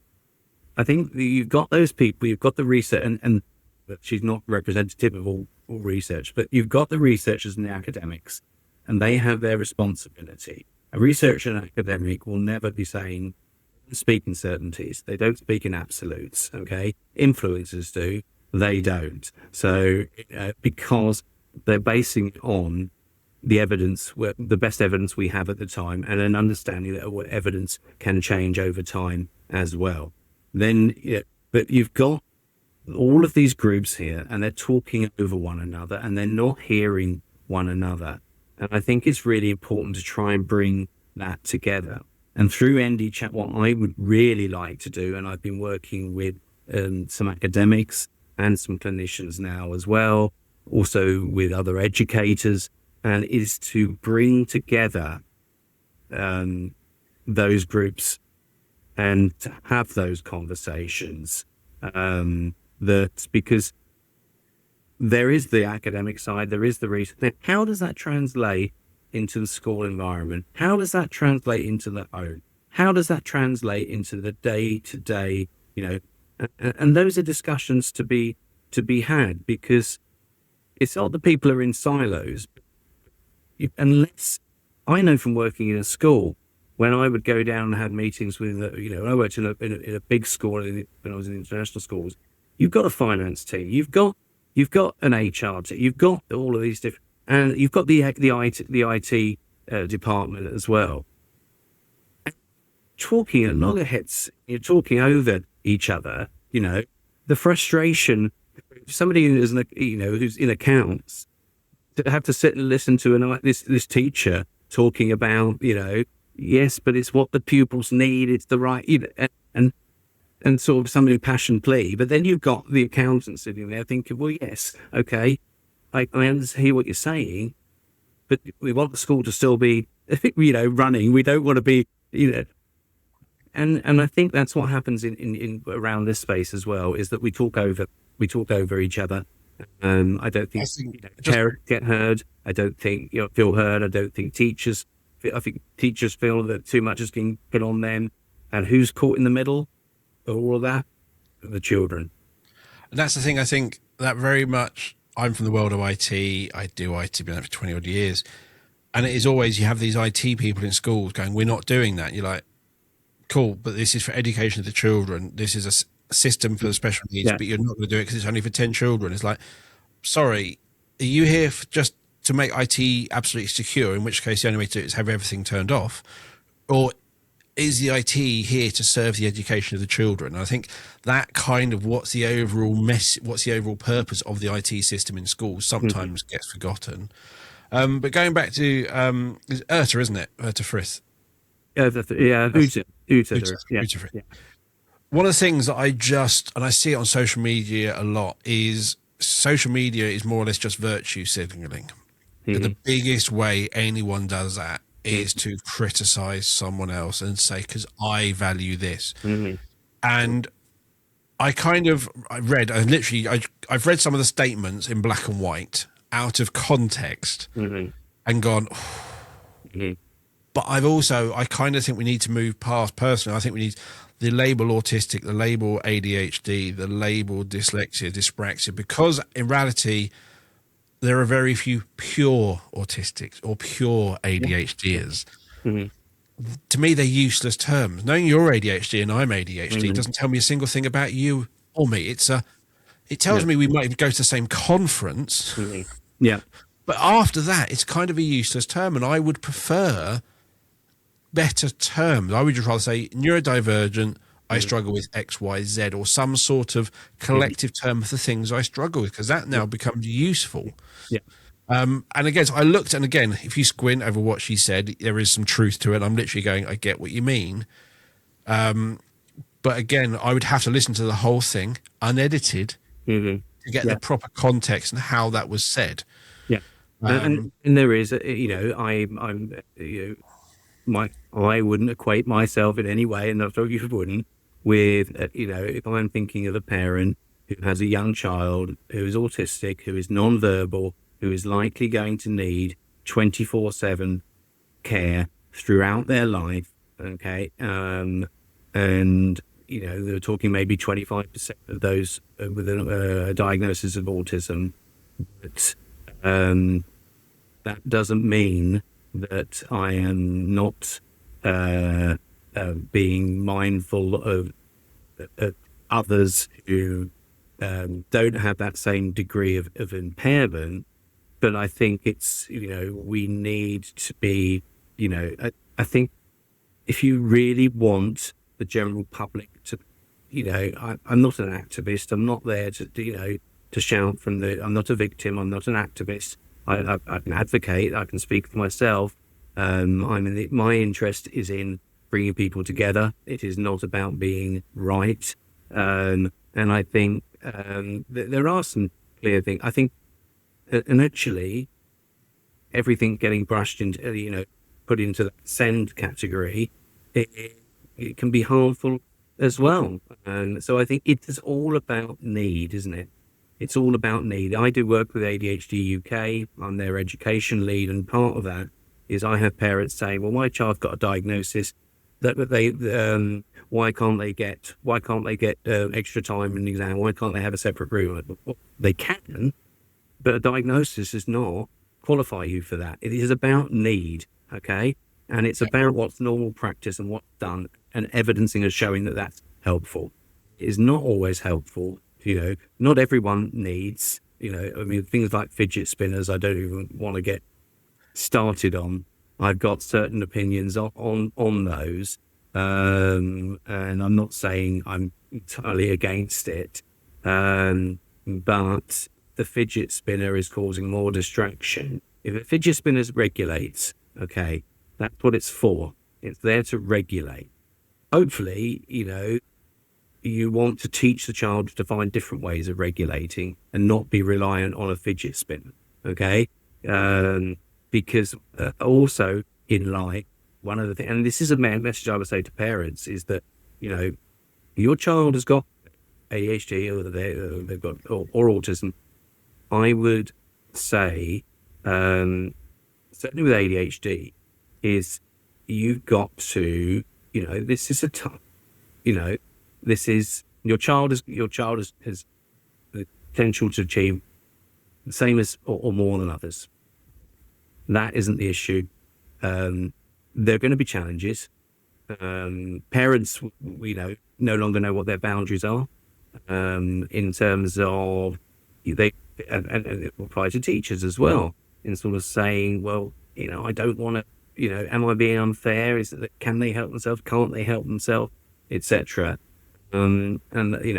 I think you've got those people, you've got the research, and she's not representative of all research, but you've got the researchers and the academics, and they have their responsibility. A researcher and academic will never be speak in certainties. They don't speak in absolutes, okay? Influencers do, they don't. So because they're basing it on the evidence, the best evidence we have at the time, and an understanding that evidence can change over time as well. Then, but you've got all of these groups here, and they're talking over one another, and they're not hearing one another. And I think it's really important to try and bring that together. And through ND Chat, what I would really like to do, and I've been working with some academics and some clinicians now as well, also with other educators, and is to bring together those groups and to have those conversations. Because there is the academic side, there is the research. Now, how does that translate into the school environment? How does that translate into the home? How does that translate into the day-to-day, and those are discussions to be had, because it's not that people are in silos. Unless, I know from working in a school, when I would go down and have meetings with, I worked in a big school when I was in international schools. You've got a finance team, you've got an HR team, you've got all of these different, and you've got the IT department as well. Talking at loggerheads, you're talking over each other. The frustration. Somebody who's in accounts, to have to sit and listen to this teacher talking about, yes, but it's what the pupils need. It's the right, and sort of some impassioned plea. But then you've got the accountant sitting there thinking, well, yes, okay, I hear what you're saying, but we want the school to still be, running. We don't want to be, and I think that's what happens in around this space as well, is that we talk over each other. I don't think parents get heard. I don't think feel heard. I don't think teachers. I think teachers feel that too much is being put on them, and who's caught in the middle of all of that? The children. And that's the thing. I think that very much. I'm from the world of IT. I do IT, been there for 20 odd years, and it is always, you have these IT people in schools going, "We're not doing that." You're like, "Cool, but this is for education of the children. This is a system for the special needs, but you're not going to do it because it's only for 10 children." It's like, sorry, are you here just to make IT absolutely secure, in which case the only way to do it is have everything turned off? Or is the IT here to serve the education of the children? And I think that kind of what's the overall purpose of the IT system in schools sometimes gets forgotten. But going back to it's Urta, isn't it? Urta Frith. Uta. One of the things that I see it on social media a lot is social media is more or less just virtue signaling. But the biggest way anyone does that is to criticize someone else and say, because I value this. And I've read some of the statements in black and white out of context Mm-hmm. and gone, Mm-hmm. but I kind of think we need to move past. Personally, I think we need the label autistic, the label ADHD, the label dyslexia, dyspraxia, because in reality, there are very few pure autistics or pure ADHDers. Mm-hmm. To me, they're useless terms. Knowing you're ADHD and I'm ADHD Mm-hmm. doesn't tell me a single thing about you or me. It tells Yeah. me we might even go to the same conference, Mm-hmm. Yeah. but after that, it's kind of a useless term, and I would prefer better terms. I would just rather say neurodivergent, I Mm-hmm. struggle with X, Y, Z, or some sort of collective term for the things I struggle with, because that now becomes useful. Yeah. And again, so I looked, and again, if you squint over what she said, there is some truth to it. I'm literally going, I get what you mean. But again, I would have to listen to the whole thing unedited Mm-hmm. to get Yeah. the proper context and how that was said. Yeah. And there is, I'm, I wouldn't equate myself in any way, and I thought you wouldn't, with, if I'm thinking of a parent who has a young child who is autistic, who is non-verbal, who is likely going to need 24/7 care throughout their life, okay, and they're talking maybe 25% of those with a diagnosis of autism, but that doesn't mean that I am not being mindful of others who don't have that same degree of impairment. But I think it's, we need to be, I think if you really want the general public to, I'm not an activist. I'm not there to shout from I'm not a victim. I'm not an activist. I can advocate. I can speak for myself. My interest is in bringing people together. It is not about being right. And I think there are some clear things. I think, and actually, everything getting brushed into, put into the send category, it can be harmful as well. And so I think it is all about need, isn't it? It's all about need. I do work with ADHD UK. I'm their education lead, and part of that is I have parents saying, "Well, my child's got a diagnosis. That they, why can't they get extra time in the exam? Why can't they have a separate room?" Well, they can, but a diagnosis does not qualify you for that. It is about need, okay, and it's about what's normal practice and what's done, and evidencing and showing that that's helpful. It is not always helpful. Not everyone needs, things like fidget spinners, I don't even want to get started on. I've got certain opinions on those. And I'm not saying I'm entirely against it. But the fidget spinner is causing more distraction. If a fidget spinner regulates, okay, that's what it's for. It's there to regulate. Hopefully, you want to teach the child to find different ways of regulating and not be reliant on a fidget spinner, okay? Because also in life, one of the things, and this is a message I would say to parents, is that, your child has got ADHD or they've got or autism. I would say, certainly with ADHD, is you've got to, this is a tough, this is your child has the potential to achieve the same as or more than others. That isn't the issue. There are going to be challenges. Parents, no longer know what their boundaries are in terms of and it applies to teachers as well, in sort of saying, well, I don't want to, am I being unfair? Is it, can they help themselves? Can't they help themselves? Etc. And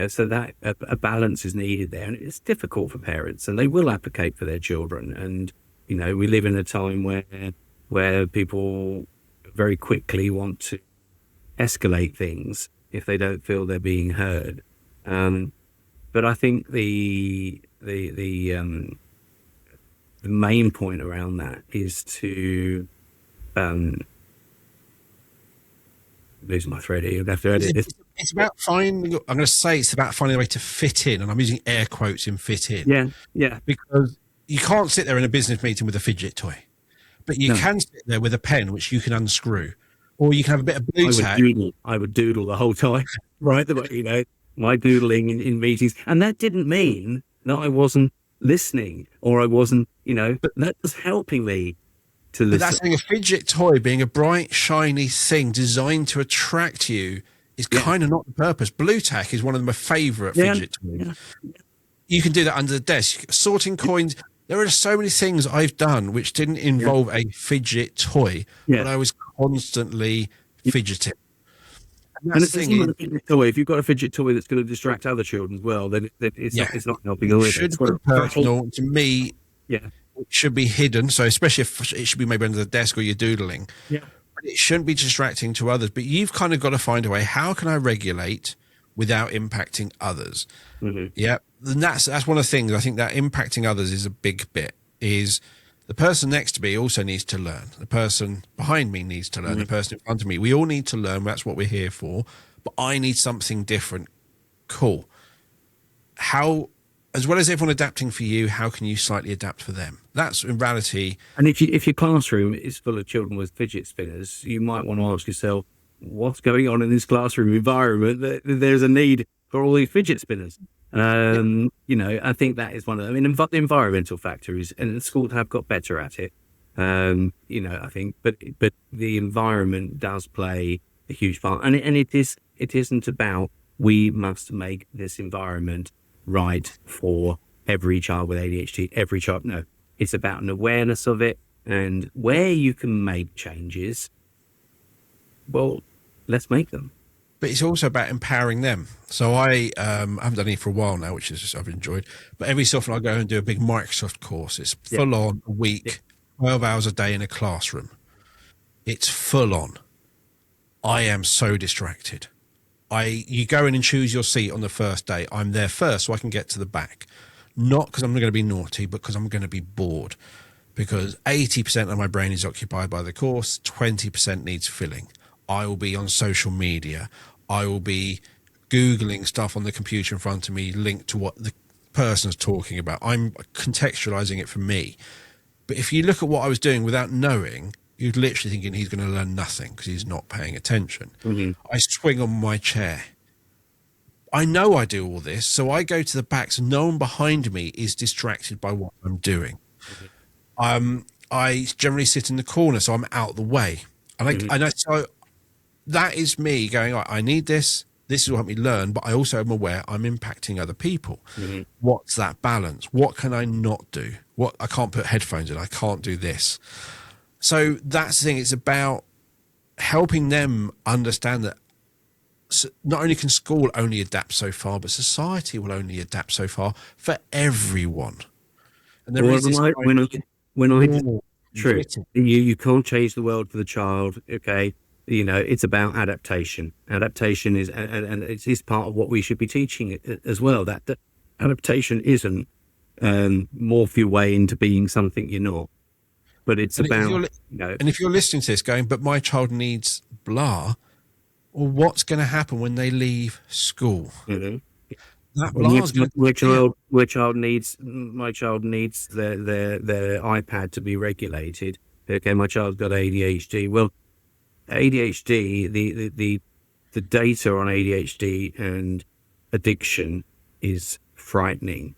so that a balance is needed there, and it's difficult for parents, and they will advocate for their children. And we live in a time where people very quickly want to escalate things if they don't feel they're being heard. But I think the main point around that is to losing my thread here. You'll have to edit this. It's about finding. I'm going to say it's about finding a way to fit in, and I'm using air quotes in fit in. Yeah. Because you can't sit there in a business meeting with a fidget toy, but you No. can sit there with a pen which you can unscrew, or you can have a bit of blue tack. I would doodle the whole time, right? My doodling in meetings, and that didn't mean that I wasn't listening or I wasn't, but that was helping me to listen. But that's a fidget toy being a bright, shiny thing designed to attract you is kind of not the purpose. Blue tack is one of my favourite fidget toys. Yeah. You can do that under the desk. Sorting coins. There are so many things I've done which didn't involve a fidget toy, but I was constantly fidgeting. And it's not a fidget toy. If you've got a fidget toy that's going to distract other children as well, then it's not helping. It should be personal. To me, it should be hidden. So especially if it should be maybe under the desk or you're doodling. Yeah. But it shouldn't be distracting to others. But you've kind of got to find a way. How can I regulate without impacting others? Mm-hmm. Yeah. And that's one of the things. I think that impacting others is a big bit. Is the person next to me also needs to learn. The person behind me needs to learn. Mm-hmm. The person in front of me. We all need to learn. That's what we're here for. But I need something different. Cool. How, as well as everyone adapting for you, how can you slightly adapt for them? That's in reality. And if your classroom is full of children with fidget spinners, you might want to ask yourself, what's going on in this classroom environment? There's a need for all these fidget spinners. I think that is one of them. I mean, the environmental factor is, and the schools have got better at it. I think, but the environment does play a huge part, and it isn't about we must make this environment right for every child with ADHD, every child. No, it's about an awareness of it, and where you can make changes. Well, let's make them. But it's also about empowering them. So I haven't done it for a while now, which is I've enjoyed. But every so often I go and do a big Microsoft course. It's full on a week, 12 hours a day in a classroom. It's full on. I am so distracted. You go in and choose your seat on the first day. I'm there first so I can get to the back. Not because I'm going to be naughty, but because I'm going to be bored. Because 80% of my brain is occupied by the course, 20% needs filling. I will be on social media. I will be Googling stuff on the computer in front of me linked to what the person's talking about. I'm contextualizing it for me. But if you look at what I was doing without knowing, you'd literally thinking he's going to learn nothing because he's not paying attention. Mm-hmm. I swing on my chair. I know I do all this, so I go to the back so no one behind me is distracted by what I'm doing. Mm-hmm. I generally sit in the corner, so I'm out the way. And so that is me going, I need this. This will help me learn, but I also am aware I'm impacting other people. Mm-hmm. What's that balance? What can I not do? I can't put headphones in. I can't do this. So that's the thing. It's about helping them understand that not only can school only adapt so far, but society will only adapt so far for everyone. And there is this true. You can't change the world for the child. Okay. It's about adaptation. Adaptation is, and it is part of what we should be teaching as well. That adaptation isn't morph your way into being something you're not. But it's about, And if you're listening to this going, but my child needs blah, well, what's going to happen when they leave school? Mm-hmm. That my child needs their iPad to be regulated. Okay, my child's got ADHD. Well, ADHD, the data on ADHD and addiction is frightening.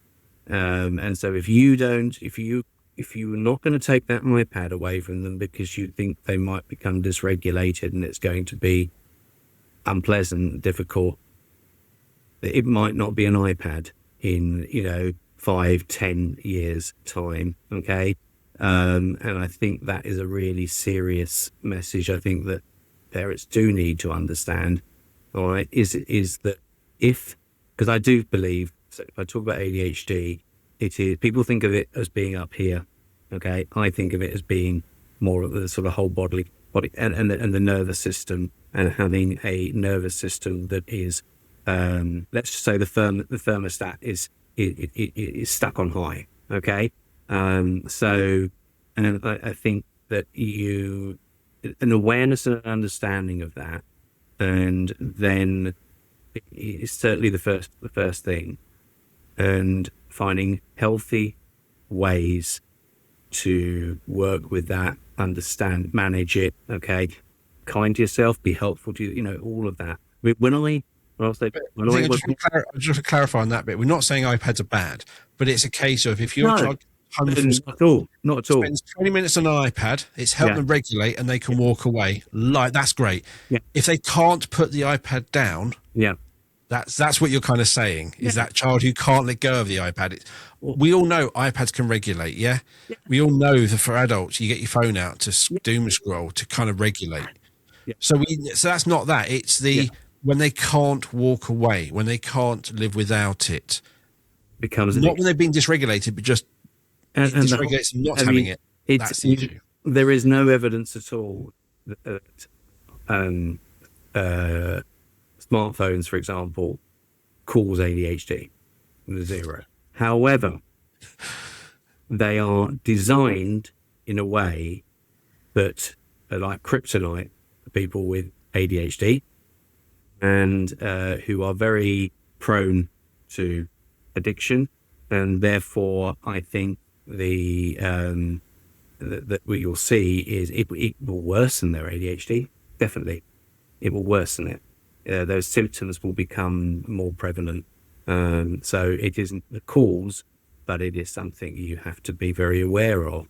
And so if you're not going to take that iPad away from them because you think they might become dysregulated and it's going to be unpleasant, difficult, it might not be an iPad in 5-10 years time. Okay. And I think that is a really serious message. I think that parents do need to understand, all right, is that because I do believe, so if I talk about ADHD, it is, people think of it as being up here. Okay. I think of it as being more of the sort of whole body and the nervous system, and having a nervous system that is, let's just say the thermostat is stuck on high. Okay. So, and I think that an awareness and an understanding of that, and then is certainly the first thing, and finding healthy ways to work with that, understand, manage it. Okay, kind to yourself, be helpful to all of that. When I was I just want to clarify on that bit. We're not saying iPads are bad, but it's a case of if your child home from school, not at all, spends 20 minutes on an iPad, it's helped them regulate and they can walk away. That's great. Yeah. If they can't put the iPad down, that's what you're kind of saying, is that child who can't let go of the iPad. We all know iPads can regulate, yeah? We all know that for adults, you get your phone out to doom scroll to kind of regulate. Yeah. So that's not that. It's when they can't walk away, when they can't live without it. Becomes not when they've been dysregulated, but just it dysregulates them not having it. That's the issue. There is no evidence at all that smartphones, for example, cause ADHD. Zero. However, they are designed in a way that are like kryptonite for people with ADHD and who are very prone to addiction. And therefore, I think that what you'll see is it will worsen their ADHD. Definitely, it will worsen it. Those symptoms will become more prevalent. So it isn't the cause, but it is something you have to be very aware of.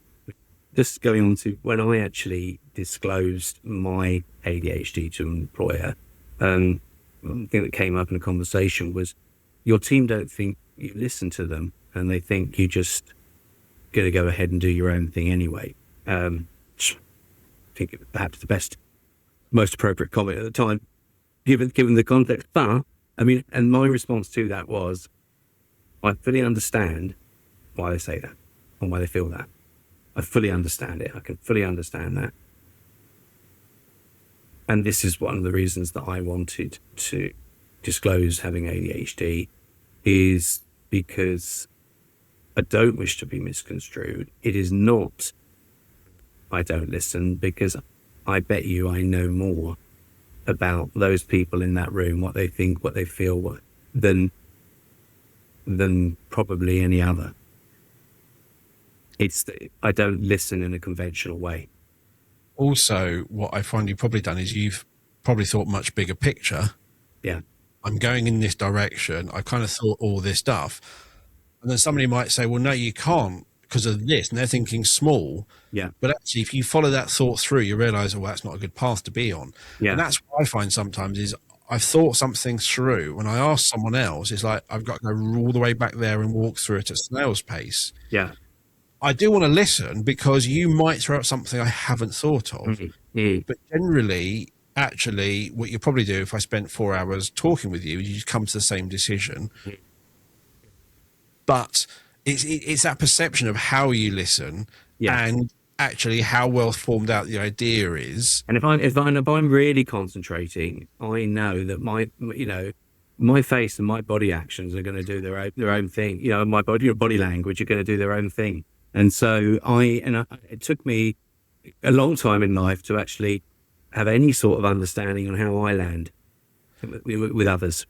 Just going on to when I actually disclosed my ADHD to an employer, one thing that came up in a conversation was your team don't think you listen to them, and they think you just going to go ahead and do your own thing anyway. I think it was perhaps the most appropriate comment at the time, given the context. But I mean, and my response to that was, I fully understand why they say that and why they feel that. I fully understand it. I can fully understand that. And this is one of the reasons that I wanted to disclose having ADHD, is because I don't wish to be misconstrued. It is not I don't listen, because I bet you I know more about those people in that room, what they think, what they feel, than probably any other. I don't listen in a conventional way. Also, what I find you've probably done is you've probably thought much bigger picture. Yeah. I'm going in this direction. I kind of thought all this stuff. And then somebody might say, well, no, you can't because of this. And they're thinking small. Yeah. But actually, if you follow that thought through, you realize, oh, well, that's not a good path to be on. Yeah. And that's what I find sometimes is I've thought something through. When I ask someone else, it's like I've got to go all the way back there and walk through it at snail's pace. Yeah. I do want to listen because you might throw out something I haven't thought of. Mm-hmm. But generally, actually, what you probably do if I spent 4 hours talking with you, you come to the same decision. Mm-hmm. But it's that perception of how you listen and actually how well formed out the idea is. And if I'm really concentrating, I know that my face and my body actions are going to do their own thing. You know, my body language are going to do their own thing. And so it took me a long time in life to actually have any sort of understanding on how I land with others.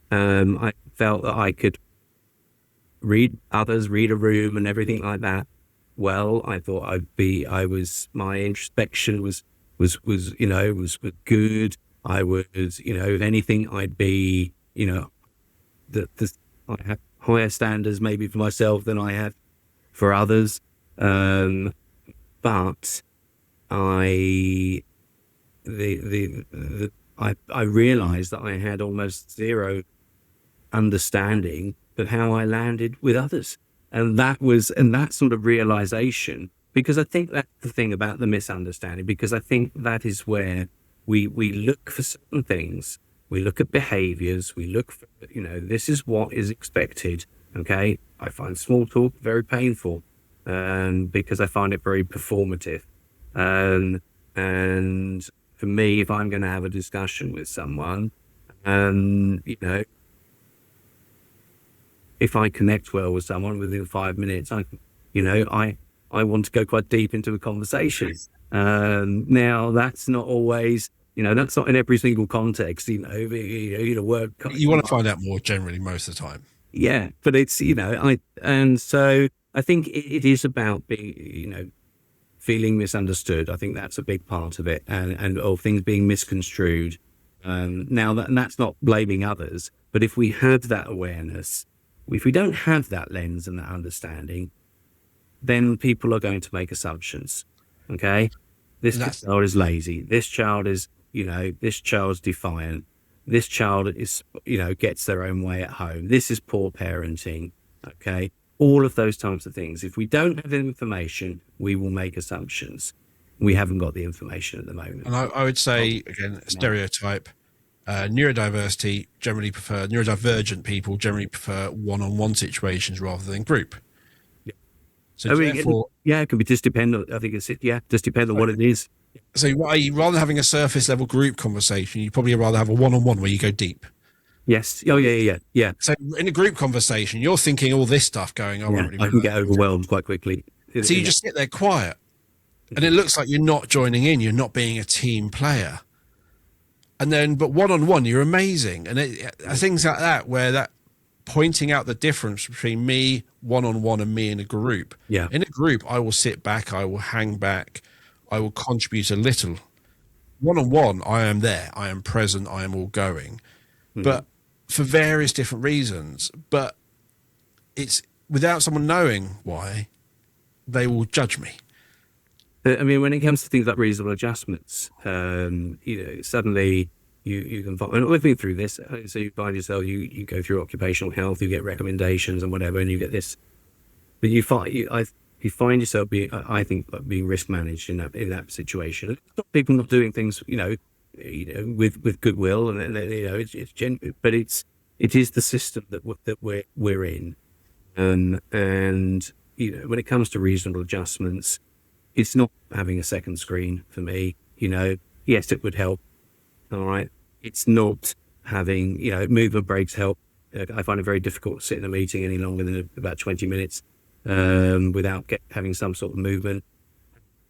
I felt that I could read others, read a room and everything like that. Well, I thought my introspection was good. I was, if anything, I'd be, I have higher standards maybe for myself than I have for others. But I realized that I had almost zero understanding of how I landed with others. And that sort of realization, because I think that's the thing about the misunderstanding, because I think that is where we look for certain things. We look at behaviors. We look for, this is what is expected. Okay. I find small talk very painful, because I find it very performative. And for me, if I'm going to have a discussion with someone, if I connect well with someone within 5 minutes, I want to go quite deep into a conversation. Now that's not always, That's not in every single context, work. You want to find out more generally most of the time. Yeah, but it's, and so I think it is about being, feeling misunderstood. I think that's a big part of it, and of things being misconstrued. Now that's not blaming others, but if we have that awareness, if we don't have that lens and that understanding, then people are going to make assumptions. Okay, this child is lazy. This child is, this child's defiant. This child is, gets their own way at home. This is poor parenting. Okay, all of those types of things. If we don't have the information, we will make assumptions. We haven't got the information at the moment. And I would say, again, stereotype, neurodivergent people generally prefer one-on-one situations rather than group. Yeah. So therefore, it can be just dependent. I think just depend on what it is. So rather than having a surface level group conversation, you'd probably rather have a one-on-one where you go deep. Yes. Oh, yeah. So in a group conversation, you're thinking all this stuff going, I can get overwhelmed quite quickly. So you just sit there quiet. And it looks like you're not joining in. You're not being a team player. And then, but one-on-one, you're amazing. And things like that, where that pointing out the difference between me one-on-one and me in a group. Yeah. In a group, I will sit back. I will hang back. I will contribute a little. One-on-one, I am there. I am present. I am all going. Mm-hmm. But for various different reasons. But it's without someone knowing why, they will judge me. I mean, when it comes to things like reasonable adjustments, suddenly you can find, and we've been through this, so you find yourself, you go through occupational health, you get recommendations and whatever, and you get this, but you find yourself being risk managed in that situation. It's not people not doing things, with goodwill, and it's genuine, but it is the system that we're in, and when it comes to reasonable adjustments, it's not having a second screen for me. Yes, it would help. All right. It's not having, movement breaks help. I find it very difficult to sit in a meeting any longer than about 20 minutes without having some sort of movement.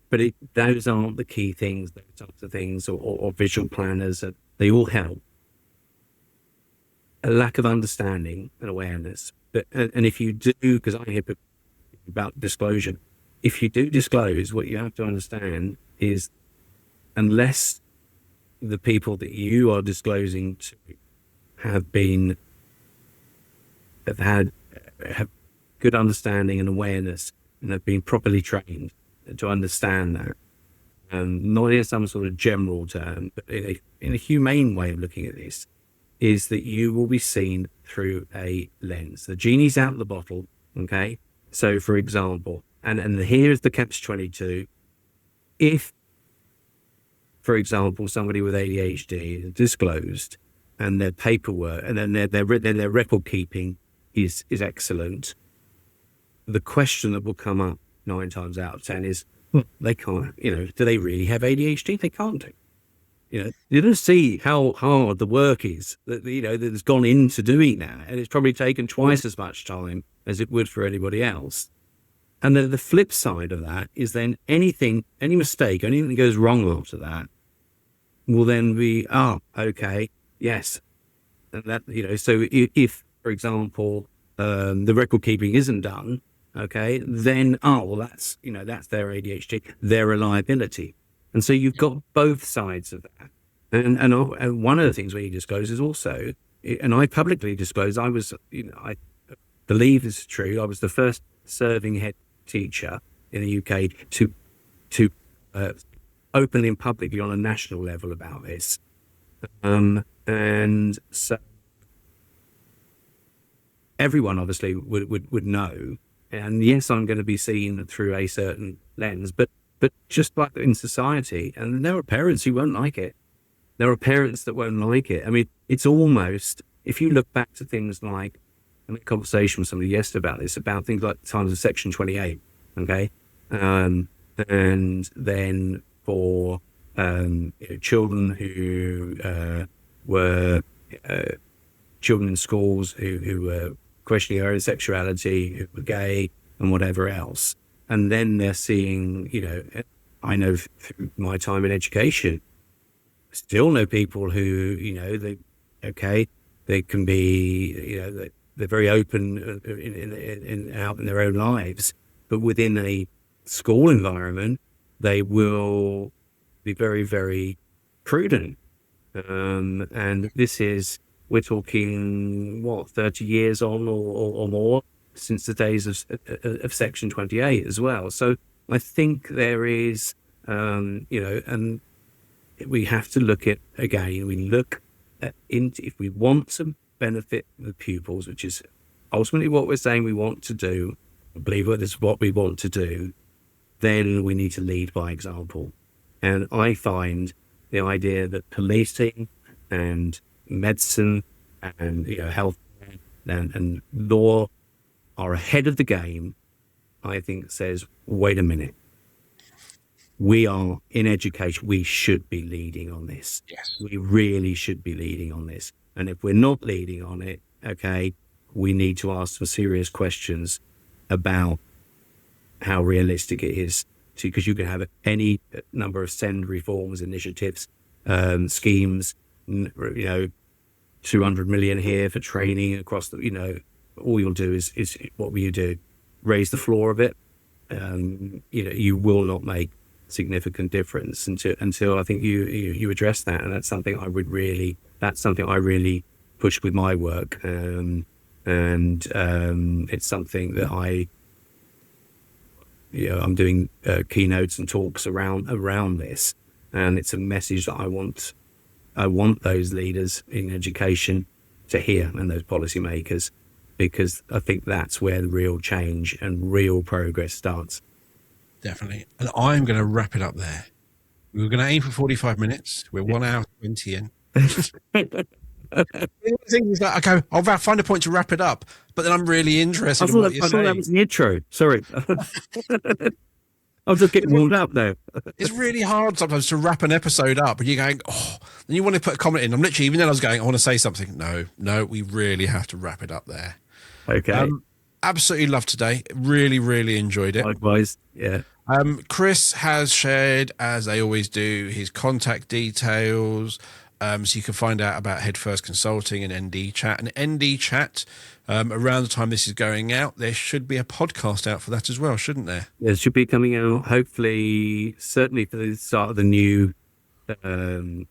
But those aren't the key things, those types of things, or visual planners. They all help. A lack of understanding and awareness. And if you do, because I hear about disclosure, if you do disclose, what you have to understand is, unless the people that you are disclosing to have good understanding and awareness and have been properly trained to understand that, not in some sort of general term, but in a humane way of looking at this, is that you will be seen through a lens. The genie's out of the bottle, okay? So, for example, and here's the catch-22. If, for example, somebody with ADHD is disclosed and their paperwork and then their record keeping is excellent, the question that will come up 9 times out of 10 is, they can't, do they really have ADHD? They can't do. You don't see how hard the work is that's gone into doing that. And it's probably taken twice as much time as it would for anybody else. And then the flip side of that is then any mistake, anything that goes wrong after that will then be, okay, yes. And that, so if, for example, the record keeping isn't done, okay, then, that's their ADHD, their reliability. And so you've got both sides of that. And one of the things we disclose is also, and I publicly disclose, I was, I believe this is true, I was the first serving head teacher in the UK to openly and publicly on a national level about this. And so everyone obviously would know. And yes, I'm going to be seen through a certain lens, but just like in society, and there are parents who won't like it. There are parents that won't like it. I mean, it's almost, if you look back to things like, I had a conversation with somebody yesterday about this, about things like the times of Section 28, okay? And then for children who were children in schools who were questioning their own sexuality, who were gay and whatever else. And then they're seeing, I know through my time in education, still know people who, they can be, they're very open out in their own lives, but within a school environment, they will be very, very prudent. And we're talking, 30 years on or more since the days of Section 28 as well. So I think there is, and we have to look at, again, if we want to benefit the pupils, which is ultimately what we're saying we want to do, I believe that is what we want to do, then we need to lead by example. And I find the idea that policing and medicine and health and law are ahead of the game, I think says, wait a minute. We are in education. We should be leading on this. Yes. We really should be leading on this. And if we're not leading on it, okay, we need to ask some serious questions about how realistic it is, because you can have any number of SEND reforms, initiatives, schemes, 200 million here for training across the, all you'll do is what will you do? Raise the floor of it. You will not make significant difference until I think you address that. And that's something I really push with my work. And it's something that I'm doing keynotes and talks around this, and it's a message that I want those leaders in education to hear, and those policymakers, because I think that's where the real change and real progress starts. Definitely. And I'm going to wrap it up there. We were going to aim for 45 minutes. We're 1 hour 20 in. The thing is that, okay, I'll find a point to wrap it up, but then I'm really interested in what you're saying. I thought that was the intro. Sorry. I was just getting warmed up now. It's really hard sometimes to wrap an episode up, and you're going, then you want to put a comment in. I'm literally, even then I was going, I want to say something. No, we really have to wrap it up there. Okay. Absolutely loved today. Really, really enjoyed it. Likewise. Yeah. Chris has shared, as they always do, his contact details. So you can find out about Headfirst Consulting and ND Chat. And ND Chat, around the time this is going out, there should be a podcast out for that as well, shouldn't there? It should be coming out, hopefully, certainly for the start of the new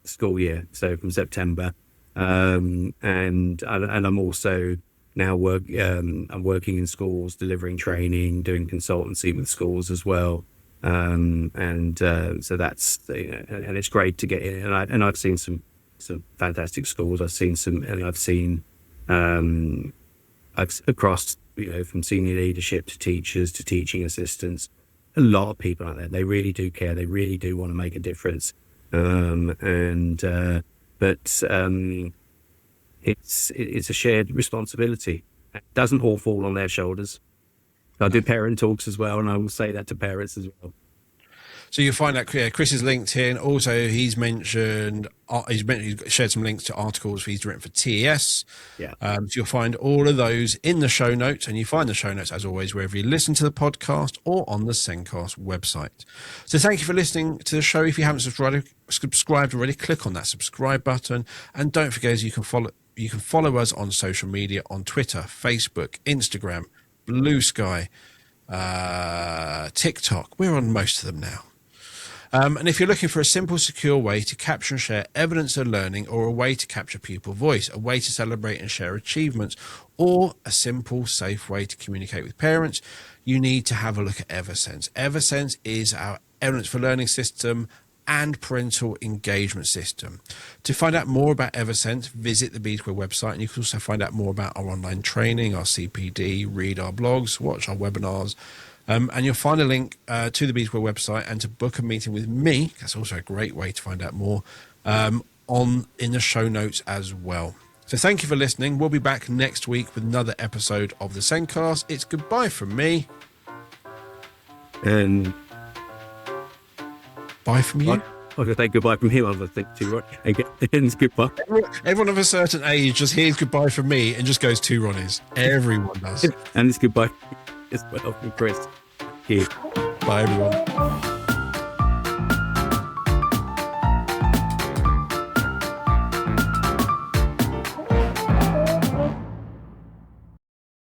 school year, so from September. And I'm also now I'm working in schools, delivering training, doing consultancy with schools as well. So that's, and it's great to get in. And I've seen some fantastic schools. I've seen across, from senior leadership to teachers to teaching assistants, a lot of people out there. They really do care. They really do want to make a difference. It's a shared responsibility. It doesn't all fall on their shoulders. I do parent talks as well, and I will say that to parents as well. So you'll find out Chris's LinkedIn. Also, he's shared some links to articles he's written for TES. Yeah. So you'll find all of those in the show notes, and you find the show notes, as always, wherever you listen to the podcast or on the Sendcast website. So thank you for listening to the show. If you haven't subscribed already, click on that subscribe button, and don't forget you can follow us on social media on Twitter, Facebook, Instagram, Blue Sky, TikTok. We're on most of them now. And if you're looking for a simple, secure way to capture and share evidence of learning, or a way to capture pupil voice, a way to celebrate and share achievements, or a simple, safe way to communicate with parents, you need to have a look at Eversense. Eversense is our evidence for learning system and parental engagement system. To find out more about Eversense, visit the B-Square website, and you can also find out more about our online training, our CPD, read our blogs, watch our webinars, and you'll find a link to the B-Square website, and to book a meeting with me. That's also a great way to find out more in the show notes as well. So thank you for listening. We'll be back next week with another episode of the Sendcast. It's goodbye from me. And bye from you. I'm going to say goodbye from him. I'm going to think too, right? It's goodbye. Everyone of a certain age just hears goodbye from me and just goes to Ronnie's. Everyone does. And it's goodbye as well from Chris. Thank you. Bye, everyone.